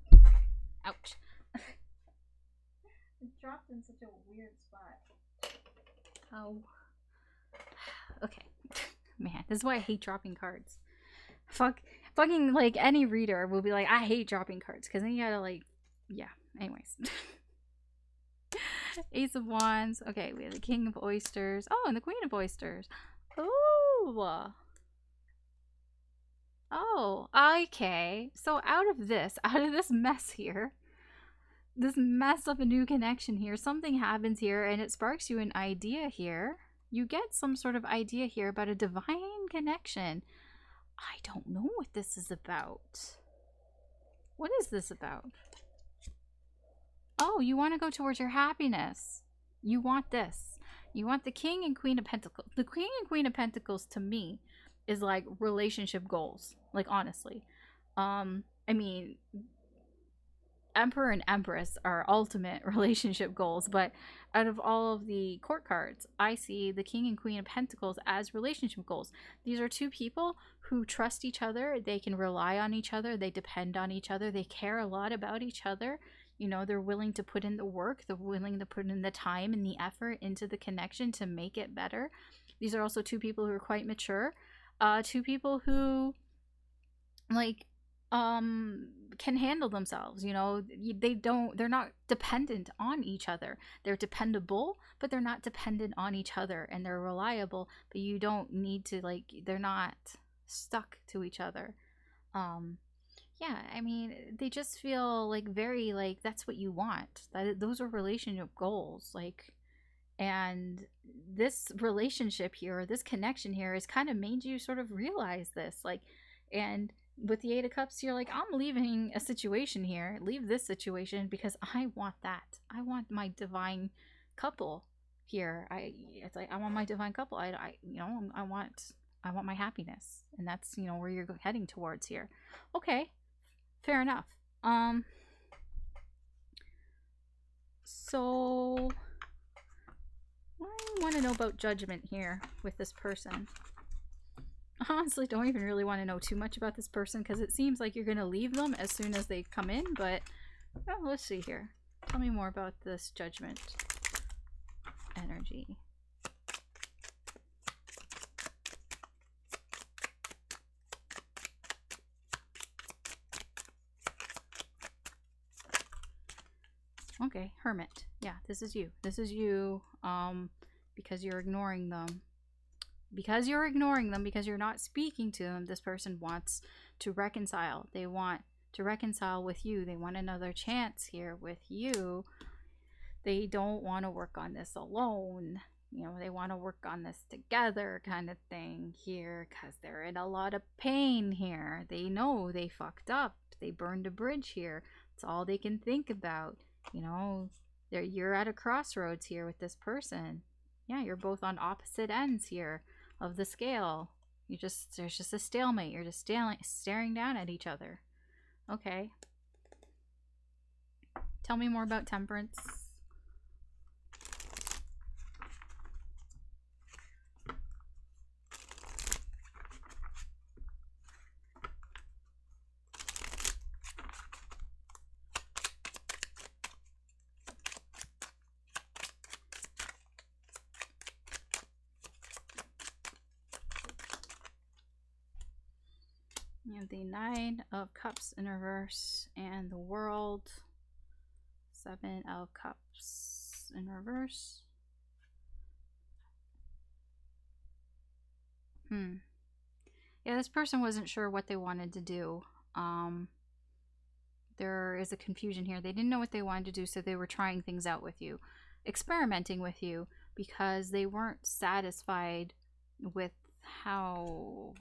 ouch. It dropped in such a weird spot. Oh. Okay. Man, this is why I hate dropping cards. Fucking, like, any reader will be like, I hate dropping cards. Because then you gotta, like, yeah. Anyways. Ace of Wands. Okay, we have the King of Oysters. Oh, and the Queen of Oysters. Oh. Oh, okay. So out of this mess here, this mess of a new connection here, something happens here and it sparks you an idea here. You get some sort of idea here about a divine connection. I don't know what this is about. What is this about? Oh, you want to go towards your happiness. You want this. You want the King and Queen of Pentacles. The King and Queen of Pentacles to me is like relationship goals. Like, honestly. I mean, Emperor and Empress are ultimate relationship goals, but out of all of the court cards, I see the King and Queen of Pentacles as relationship goals. These are two people who trust each other, they can rely on each other, they depend on each other, they care a lot about each other. You know, they're willing to put in the work, they're willing to put in the time and the effort into the connection to make it better. These are also two people who are quite mature, two people who, like, can handle themselves. You know, they're not dependent on each other. They're dependable, but they're not dependent on each other, and they're reliable, but you don't need to, like, they're not stuck to each other. Yeah, I mean, they just feel like very, like, that's what you want. Those are relationship goals, like. And this relationship here, this connection here, has kind of made you sort of realize this, like. And with the Eight of Cups, you're like, I'm leaving a situation here. Leave this situation because I want that. I want my divine couple here. It's like I want my divine couple. I want my happiness, and that's, you know, where you're heading towards here. Okay, fair enough. So I want to know about judgment here with this person. I honestly don't even really want to know too much about this person because it seems like you're going to leave them as soon as they come in, but let's see here. Tell me more about this judgment energy. Okay, Hermit. Yeah, this is you. This is you, because you're ignoring them. Because you're ignoring them, because you're not speaking to them, this person wants to reconcile. They want to reconcile with you. They want another chance here with you. They don't want to work on this alone. You know, they want to work on this together kind of thing here because they're in a lot of pain here. They know they fucked up. They burned a bridge here. It's all they can think about. You know, you're at a crossroads here with this person. Yeah, you're both on opposite ends here of the scale. There's just a stalemate. You're just staring down at each other. Okay. Tell me more about Temperance. You have the Nine of Cups in reverse and the World. Seven of Cups in reverse. Yeah, this person wasn't sure what they wanted to do. There is a confusion here. They didn't know what they wanted to do, so they were trying things out with you, experimenting with you, because they weren't satisfied with how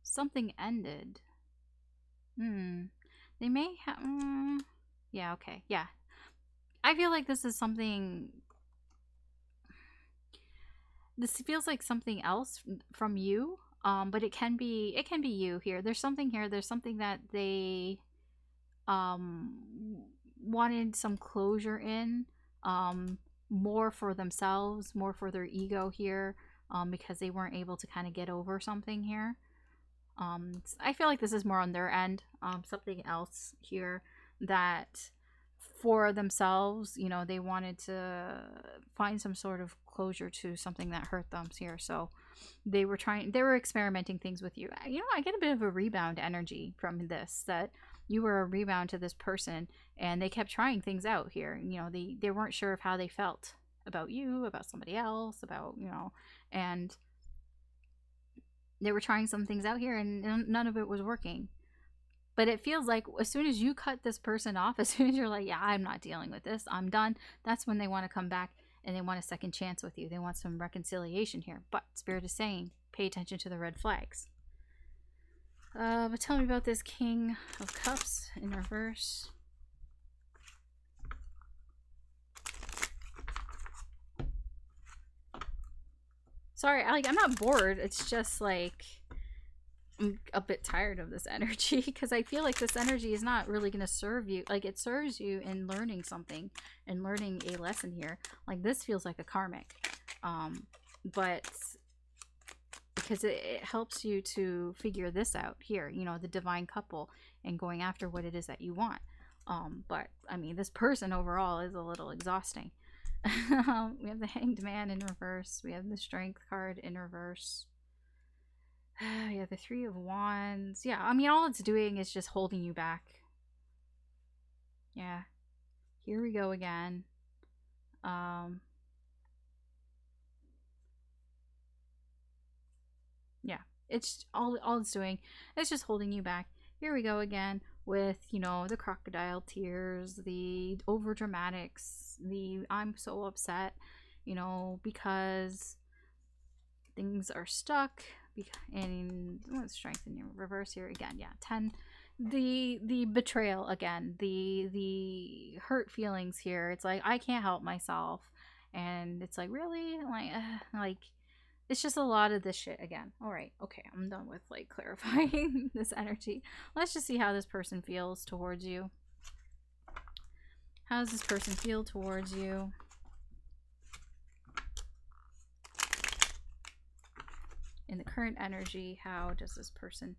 something ended. They may have... yeah, okay. Yeah. I feel like this is something... This feels like something else from you, but it can be you here. There's something here. There's something that they wanted some closure in, more for themselves, more for their ego here, because they weren't able to kind of get over something here. I feel like this is more on their end. Something else here that for themselves, you know, they wanted to find some sort of closure to something that hurt them here. So they were experimenting things with you. You know, I get a bit of a rebound energy from this, that you were a rebound to this person and they kept trying things out here. You know, they weren't sure of how they felt about you, about somebody else, about, you know, and they were trying some things out here and none of it was working. But it feels like as soon as you cut this person off, as soon as you're like, yeah, I'm not dealing with this, I'm done, that's when they want to come back and they want a second chance with you. They want some reconciliation here. But Spirit is saying, pay attention to the red flags. But tell me about this King of Cups in reverse. Sorry, I'm not bored. It's just like... I'm a bit tired of this energy because I feel like this energy is not really going to serve you. Like, it serves you in learning something and learning a lesson here. Like, this feels like a karmic. But because it helps you to figure this out here, you know, the divine couple and going after what it is that you want. But I mean, this person overall is a little exhausting. We have the Hanged Man in reverse. We have the Strength card in reverse. Yeah, the Three of Wands. Yeah, I mean, all it's doing is just holding you back. Yeah. Here we go again. Yeah, it's all it's doing. It's just holding you back. Here we go again with, you know, the crocodile tears, the over dramatics, the I'm so upset, you know, because things are stuck. And let's strengthen your reverse here again. Yeah, 10. The betrayal again, the hurt feelings here. It's like, I can't help myself, and it's like, really, like it's just a lot of this shit again. All right, okay, I'm done with like clarifying this energy. Let's just see how this person feels towards you. How does this person feel towards you? In the current energy, how does this person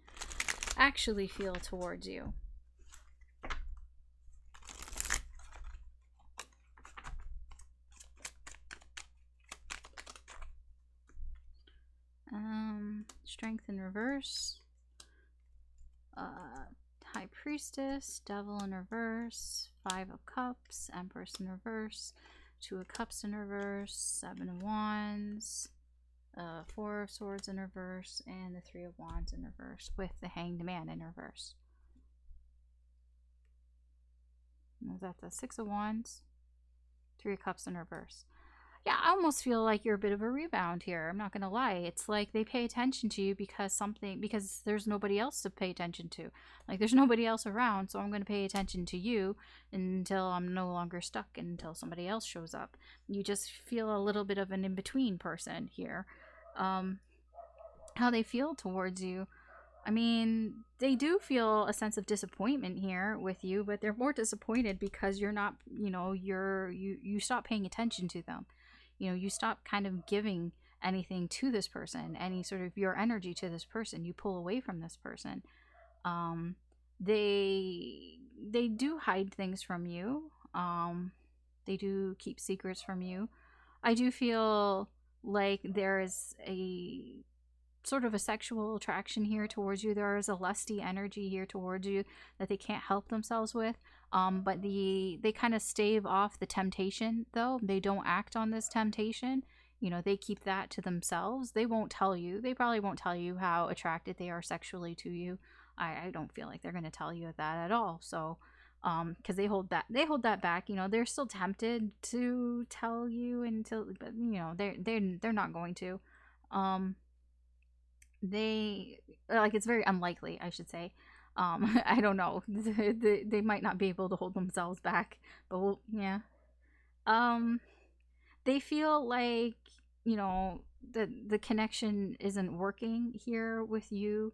actually feel towards you? Strength in reverse. High Priestess, Devil in reverse, Five of Cups, Empress in reverse, Two of Cups in reverse, Seven of Wands, Four of Swords in reverse, and the Three of Wands in reverse, with the Hanged Man in reverse. Was that the Six of Wands? Three of Cups in reverse. Yeah, I almost feel like you're a bit of a rebound here. I'm not gonna lie. It's like they pay attention to you because there's nobody else to pay attention to. Like there's nobody else around, so I'm gonna pay attention to you until I'm no longer stuck until somebody else shows up. You just feel a little bit of an in-between person here. Um, how they feel towards you. I mean, they do feel a sense of disappointment here with you, but they're more disappointed because you're not, you stop paying attention to them. You stop kind of giving anything to this person, any sort of your energy to this person. You pull away from this person. Um, they do hide things from you. They do keep secrets from you. I do feel like there is a sort of a sexual attraction here towards you. There is a lusty energy here towards you that they can't help themselves with. But they kind of stave off the temptation, though. They don't act on this temptation. They keep that to themselves. They won't tell you. They probably won't tell you how attracted they are sexually to you. I don't feel like they're going to tell you that at all. So, because they hold that back. They're still tempted to tell you until, but they're not going to. Um, they like it's very unlikely, I should say. I don't know. They might not be able to hold themselves back, but yeah. Um, they feel like the connection isn't working here with you.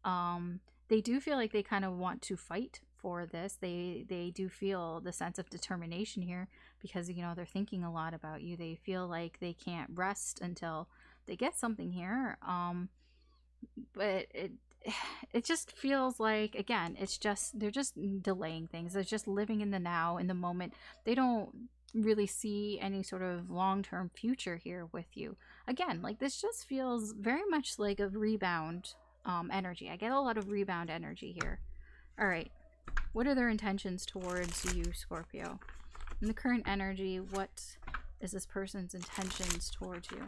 They do feel like they kind of want to fight for this. They do feel the sense of determination here because they're thinking a lot about you. They feel like they can't rest until they get something here. But it just feels like, again, it's just they're just delaying things. They're just living in the now, in the moment. They don't really see any sort of long-term future here with you. Again, like this just feels very much like a rebound energy. I get a lot of rebound energy here. All right, what are their intentions towards you, Scorpio? In the current energy, what is this person's intentions towards you?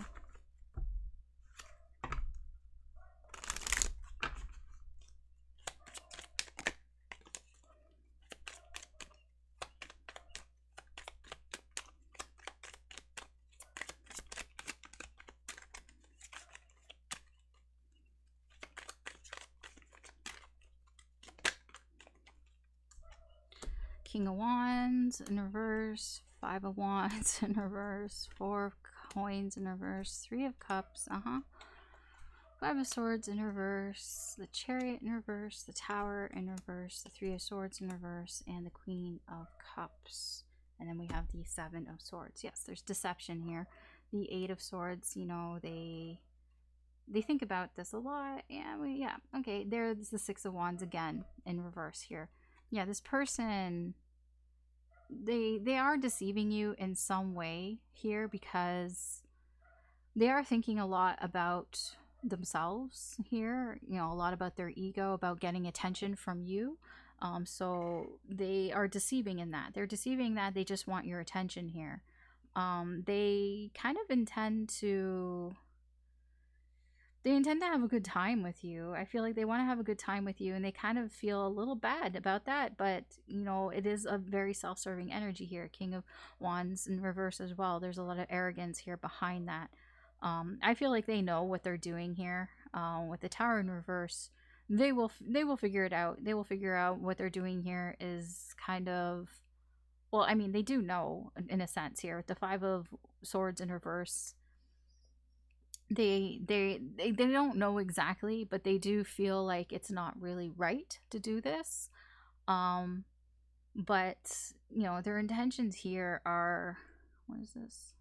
King of Wands in reverse, Five of Wands in reverse, Four of Coins in reverse, Three of Cups, Five of Swords in reverse, the Chariot in reverse, the Tower in reverse, the Three of Swords in reverse, and the Queen of Cups. And then we have the Seven of Swords. Yes, there's deception here. The Eight of Swords, they think about this a lot. Yeah, okay, there's the Six of Wands again in reverse here. Yeah, this person, they are deceiving you in some way here because they are thinking a lot about themselves here, a lot about their ego, about getting attention from you. So they are deceiving in that. They're deceiving that they just want your attention here. They kind of intend to have a good time with you. I feel like they want to have a good time with you and they kind of feel a little bad about that, but it is a very self-serving energy here. King of Wands in reverse as well. There's a lot of arrogance here behind that. I feel like they know what they're doing here. With the Tower in reverse, they will figure it out. They will figure out what they're doing here is kind of, well, I mean, they do know in a sense here. With the Five of Swords in reverse, they don't know exactly, but they do feel like it's not really right to do this. But their intentions here are, what is this?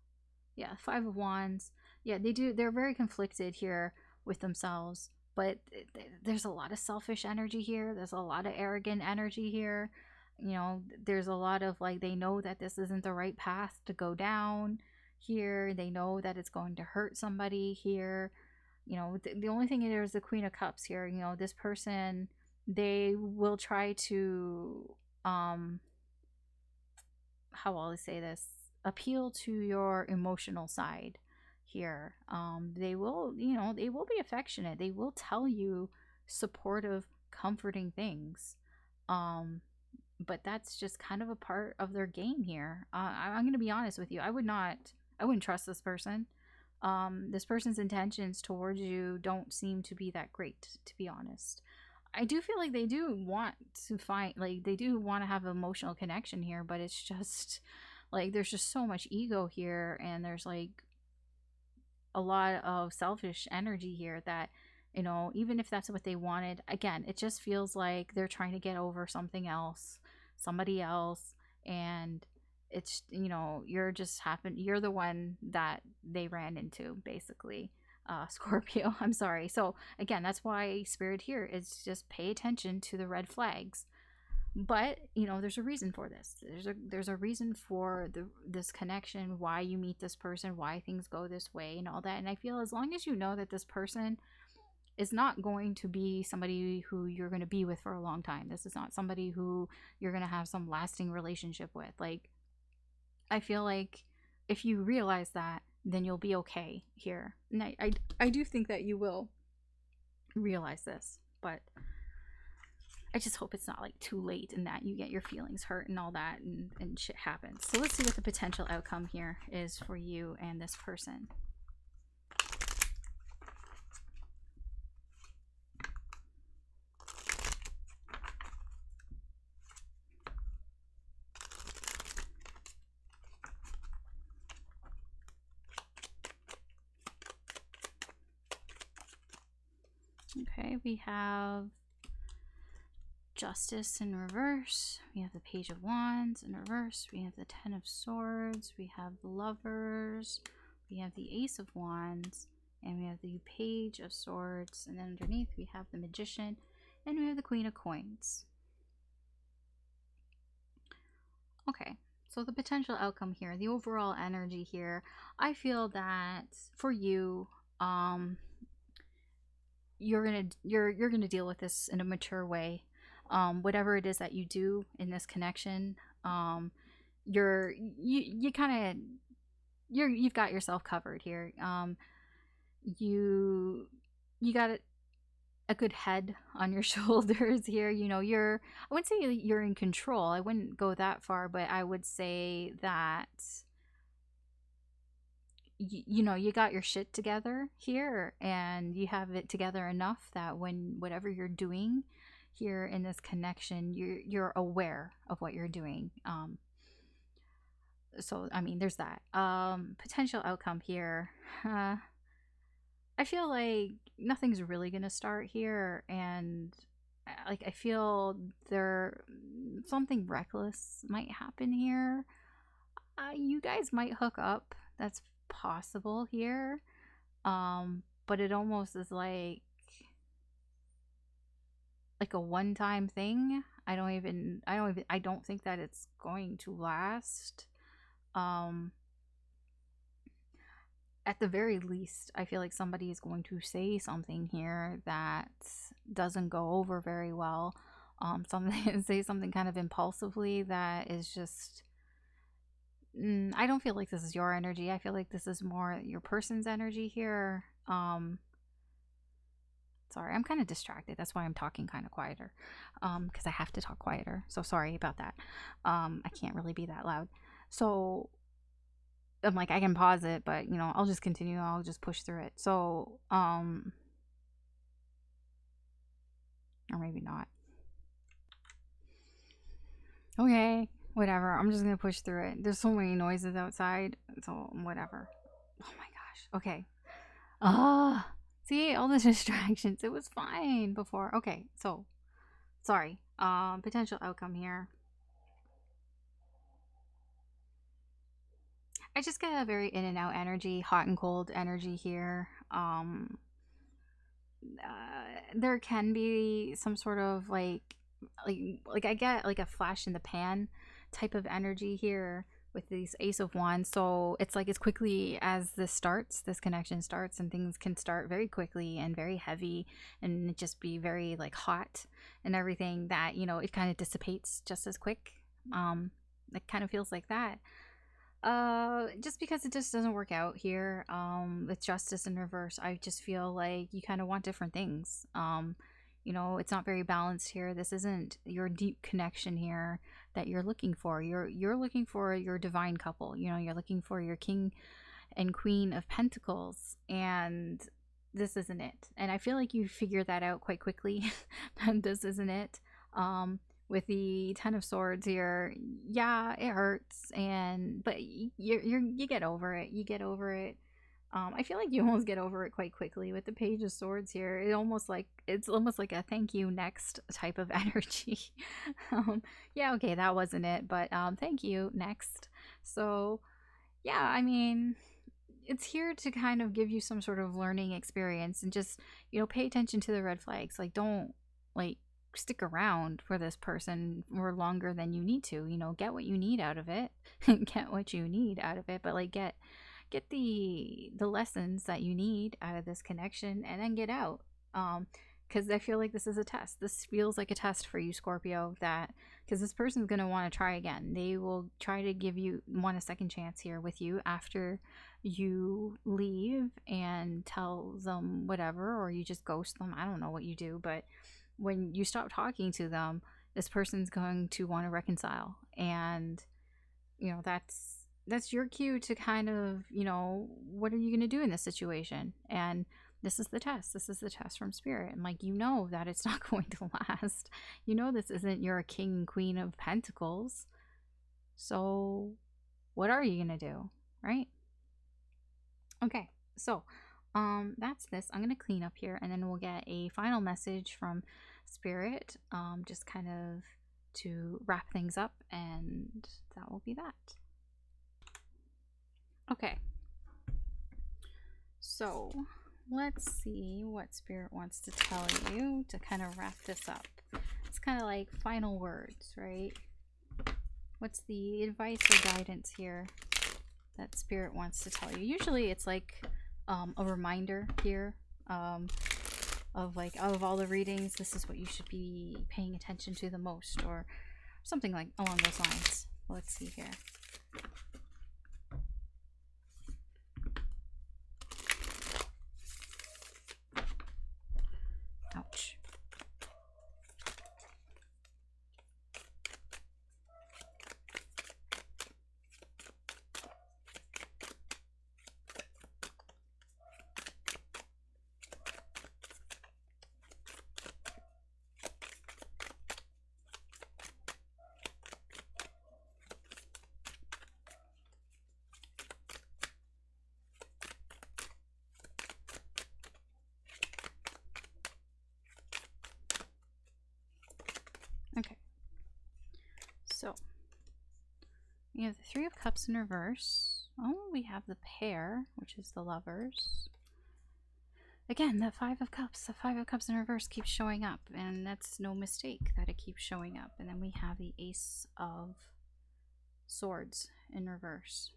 Yeah, Five of Wands. Yeah, they're very conflicted here with themselves, but there's a lot of selfish energy here. There's a lot of arrogant energy here. There's a lot of like, they know that this isn't the right path to go down here. They know that it's going to hurt somebody here. The only thing is the Queen of Cups here. This person, they will try to, how will I say this? Appeal to your emotional side here. They will, they will be affectionate. They will tell you supportive, comforting things. But that's just kind of a part of their game here. I'm going to be honest with you. I would not I wouldn't trust this person. This person's intentions towards you don't seem to be that great, to be honest. I do feel like they do want to find, like, they do want to have an emotional connection here, but it's just like there's just so much ego here, and there's like a lot of selfish energy here that, you know, even if that's what they wanted, again, it just feels like they're trying to get over something else, somebody else, and it's, you know, you're the one that they ran into, basically. Scorpio, I'm sorry. So again, that's why spirit here is just pay attention to the red flags. But you know, there's a reason for this. There's a reason for this connection, why you meet this person, why things go this way, and all that. And I feel as long as you know that this person is not going to be somebody who you're going to be with for a long time. This is not somebody who you're going to have some lasting relationship with. Like, I feel like if you realize that, then you'll be okay here. And I do think that you will realize this, but I just hope it's not like too late and that you get your feelings hurt and all that, and shit happens. So let's see what the potential outcome here is for you and this person. Okay, we have Justice in reverse. We have the Page of Wands in reverse. We have the Ten of Swords. We have the Lovers. We have the Ace of Wands. And we have the Page of Swords. And then underneath we have the Magician. And we have the Queen of Coins. Okay, so the potential outcome here, the overall energy here, I feel that for you, you're gonna deal with this in a mature way. Whatever it is that you do in this connection, you've got yourself covered here. You got a good head on your shoulders here. You know, I wouldn't say you're in control. I wouldn't go that far, but I would say that you know, you got your shit together here, and you have it together enough that when whatever you're doing here in this connection, you're aware of what you're doing. So I mean, there's that. Potential outcome here. I feel like nothing's really gonna start here, and like I feel something reckless might happen here. You guys might hook up. That's possible here. But it almost is like a one-time thing. I don't think that it's going to last. At the very least, I feel like somebody is going to say something here that doesn't go over very well. Say something kind of impulsively that is just I don't feel like this is your energy. I feel like this is more your person's energy here. Sorry, I'm kind of distracted. That's why I'm talking kind of quieter. Because I have to talk quieter. So sorry about that. I can't really be that loud. So I'm like, I can pause it, but you know, I'll just continue. I'll just push through it. So, or maybe not. Okay, whatever. I'm just gonna push through it. There's so many noises outside, so whatever. Oh my gosh. Okay. See all the distractions. It was fine before. Okay, so sorry. Potential outcome here. I just get a very in and out energy, hot and cold energy here. There can be some sort of like I get like a flash in the pan type of energy here with these Ace of Wands. So it's like as quickly as this connection starts, and things can start very quickly and very heavy and just be very like hot and everything, that, you know, it kind of dissipates just as quick. It kind of feels like that. Just because it just doesn't work out here with Justice in reverse. I just feel like you kind of want different things. You know, it's not very balanced here. This isn't your deep connection here that you're looking for. You're looking for your divine couple. You know, you're looking for your king and Queen of Pentacles, and this isn't it. And I feel like you figured that out quite quickly. And this isn't it. With the Ten of Swords here, yeah, it hurts, but you get over it. You get over it. I feel like you almost get over it quite quickly with the Page of Swords here. It's almost like a thank you next type of energy. Yeah, okay, that wasn't it, but thank you next. So yeah, I mean, it's here to kind of give you some sort of learning experience, and just, pay attention to the red flags. Like, don't like stick around for this person for longer than you need to. Get what you need out of it. Get what you need out of it, but like get the lessons that you need out of this connection, and then get out. Because I feel like this is a test. This feels like a test for you, Scorpio, that because this person's going to want to try again. They will try to want a second chance here with you after you leave and tell them whatever, or you just ghost them. I don't know what you do, but when you stop talking to them, this person's going to want to reconcile. And that's your cue to kind of, what are you going to do in this situation? And this is the test. This is the test from Spirit. And like, that it's not going to last. This isn't your King and Queen of Pentacles. So what are you going to do? Right? Okay. So that's this. I'm going to clean up here, and then we'll get a final message from Spirit, just kind of to wrap things up, and that will be that. Okay, so let's see what Spirit wants to tell you to kind of wrap this up. It's kind of like final words, right? What's the advice or guidance here that Spirit wants to tell you? Usually it's like a reminder here of like, out of all the readings, this is what you should be paying attention to the most, or something like along those lines. Let's see here. Ouch. Okay, so we have the Three of Cups in reverse. Oh, we have the pair, which is the Lovers. Again, the Five of Cups. The Five of Cups in reverse keeps showing up, and that's no mistake that it keeps showing up. And then we have the Ace of Swords in reverse,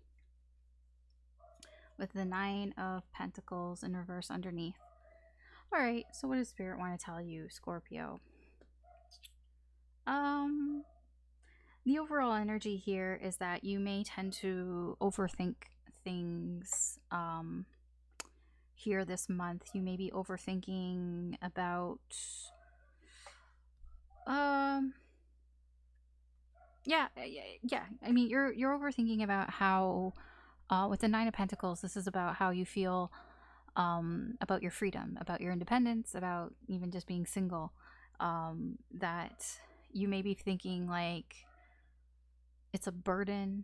with the Nine of Pentacles in reverse underneath. Alright, so what does Spirit want to tell you, Scorpio? The overall energy here is that you may tend to overthink things here this month. You may be overthinking about yeah. I mean, you're overthinking about how with the Nine of Pentacles, this is about how you feel about your freedom, about your independence, about even just being single. That you may be thinking like it's a burden,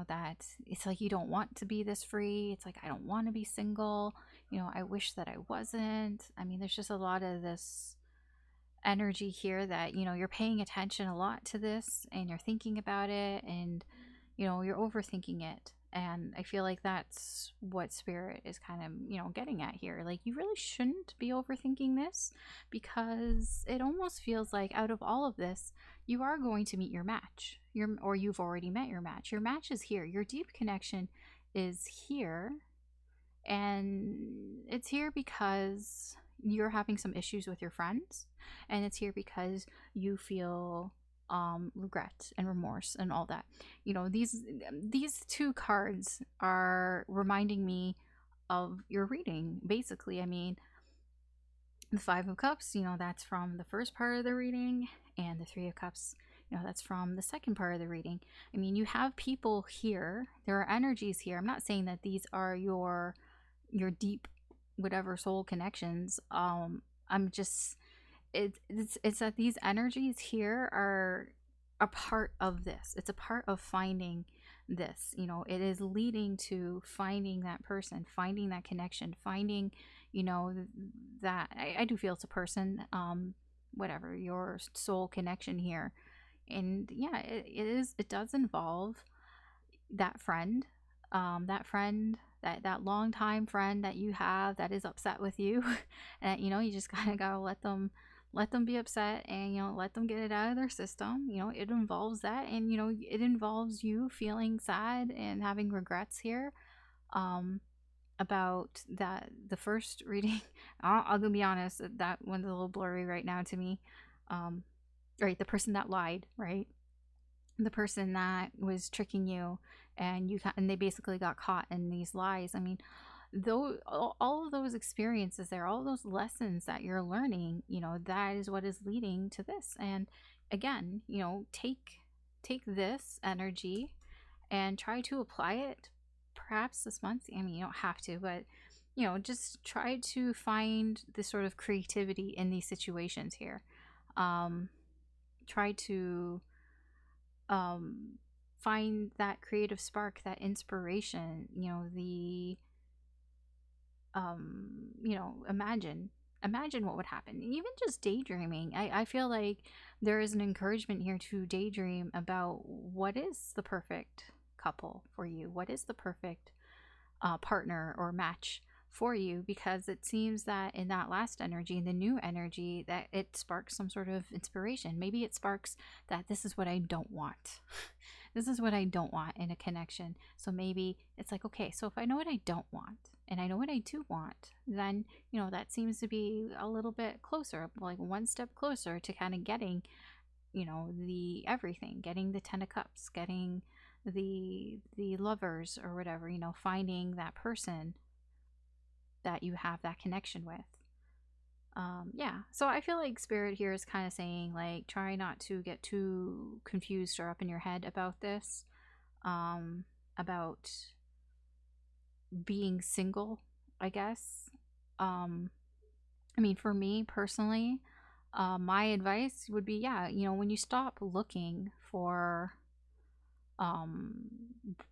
that it's like you don't want to be this free. It's like, I don't want to be single. I wish that I wasn't. I mean, there's just a lot of this energy here that, you're paying attention a lot to this, and you're thinking about it, and, you're overthinking it. And I feel like that's what Spirit is kind of, getting at here. Like, you really shouldn't be overthinking this, because it almost feels like out of all of this, you are going to meet your match. Or you've already met your match. Your match is here. Your deep connection is here. And it's here because you're having some issues with your friends. And it's here because you feel regret and remorse and all that. These two cards are reminding me of your reading, basically. I mean, the Five of Cups, that's from the first part of the reading, and the Three of Cups That's from the second part of the reading. I mean, you have people here, there are energies here. I'm not saying that these are your deep whatever soul connections. I'm just it's that these energies here are a part of this. It's a part of finding this. It is leading to finding that person, finding that connection, finding, that I do feel it's a person, whatever your soul connection here. And yeah, it does involve that friend, that longtime friend that you have that is upset with you, and you just kind of gotta let them be upset, and let them get it out of their system. It involves that, and it involves you feeling sad and having regrets here, about that the first reading. I'll be honest, that one's a little blurry right now to me. Right, the person that lied, right, the person that was tricking you, and they basically got caught in these lies. I mean, though all of those experiences there, all those lessons that you're learning, that is what is leading to this. And again, take this energy and try to apply it perhaps this month. I mean, you don't have to, but just try to find this sort of creativity in these situations here. Try to find that creative spark, that inspiration, imagine what would happen. Even just daydreaming, I feel like there is an encouragement here to daydream about what is the perfect couple for you, what is the perfect partner or match for you, because it seems that in that last energy, in the new energy, that it sparks some sort of inspiration. Maybe it sparks that this is what I don't want. This is what I don't want in a connection. So maybe it's like, okay, so if I know what I don't want and I know what I do want, then that seems to be a little bit closer, like one step closer to kind of getting the everything, getting the 10 of cups, getting the lovers or whatever, finding that person that you have that connection with. Yeah, so I feel like spirit here is kind of saying, like, try not to get too confused or up in your head about this, about being single, I guess. I mean, for me personally, my advice would be, yeah, when you stop looking for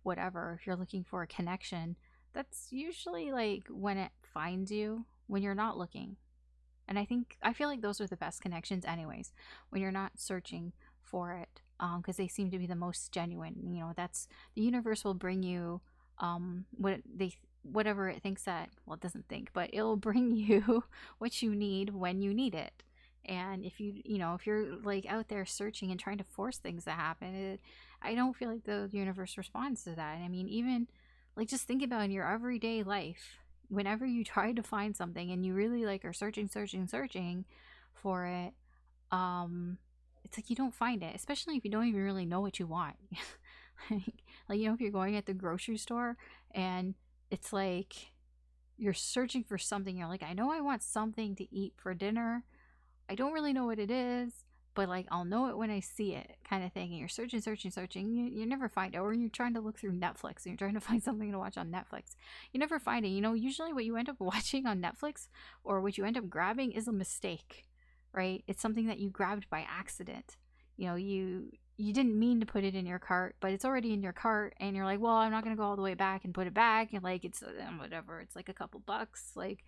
whatever, if you're looking for a connection, that's usually like when it finds you when you're not looking. And I feel like those are the best connections anyways, when you're not searching for it, because they seem to be the most genuine. That's the universe will bring you whatever it thinks that, well, it doesn't think, but it'll bring you what you need when you need it. And if if you're like out there searching and trying to force things to happen, I don't feel like the universe responds to that. I mean, even like just think about in your everyday life, whenever you try to find something and you really like are searching for it, it's like you don't find it, especially if you don't even really know what you want. like if you're going at the grocery store and it's like you're searching for something, you're like, I know I want something to eat for dinner, I don't really know what it is, but like I'll know it when I see it, kind of thing. And you're searching, you never find it. Or you're trying to look through Netflix and you're trying to find something to watch on Netflix, you never find it. Usually what you end up watching on Netflix or what you end up grabbing is a mistake, right? It's something that you grabbed by accident. You didn't mean to put it in your cart, but it's already in your cart, and you're like, well, I'm not gonna go all the way back and put it back, and like it's whatever, it's like a couple bucks, like,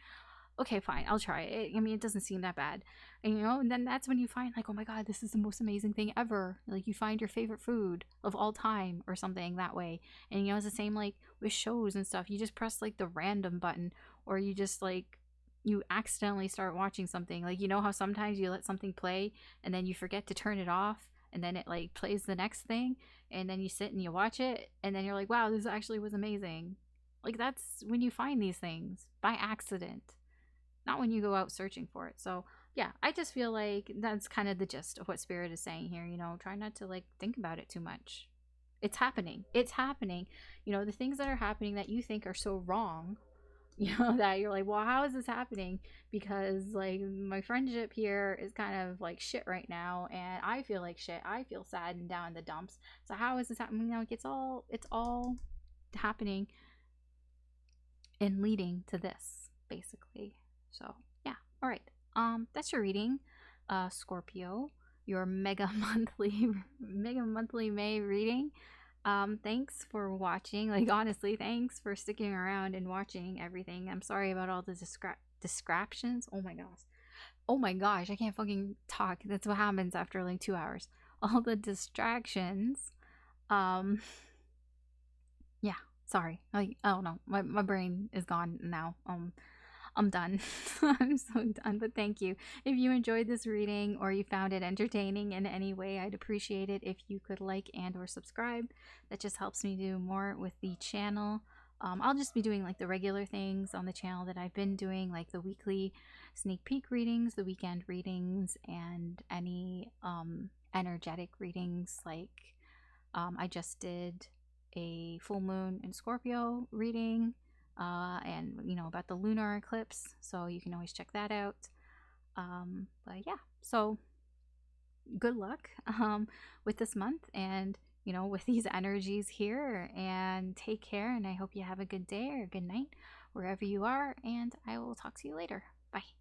okay, fine, I'll try it. I mean, it doesn't seem that bad. And then that's when you find, like, oh my God, this is the most amazing thing ever. Like, you find your favorite food of all time or something that way. And, it's the same, like, with shows and stuff. You just press, like, the random button, or you just, like, you accidentally start watching something. Like, how sometimes you let something play, and then you forget to turn it off, and then it, like, plays the next thing, and then you sit and you watch it, and then you're like, wow, this actually was amazing. Like, that's when you find these things, by accident. Not when you go out searching for it. So yeah, I just feel like that's kind of the gist of what spirit is saying here. Try not to like think about it too much. It's happening. The things that are happening that you think are so wrong, you know, that you're like, well, how is this happening? Because like my friendship here is kind of like shit right now, and I feel like shit. I feel sad and down in the dumps. So how is this happening? Like it's all happening and leading to this, basically. So yeah. All right. That's your reading, Scorpio. Your mega monthly May reading. Thanks for watching. Like, honestly, thanks for sticking around and watching everything. I'm sorry about all the distractions. Oh my gosh. Oh my gosh, I can't fucking talk. That's what happens after like 2 hours. All the distractions. Um, yeah, sorry. Like, I don't know. My brain is gone now. I'm done. I'm so done, but thank you. If you enjoyed this reading or you found it entertaining in any way, I'd appreciate it if you could like and or subscribe. That just helps me do more with the channel. I'll just be doing like the regular things on the channel that I've been doing, like the weekly sneak peek readings, the weekend readings, and any energetic readings. Like I just did a full moon in Scorpio reading, and you know, about the lunar eclipse, so you can always check that out. But yeah, so good luck with this month, and you know, with these energies here, and take care, and I hope you have a good day or a good night wherever you are, and I will talk to you later. Bye.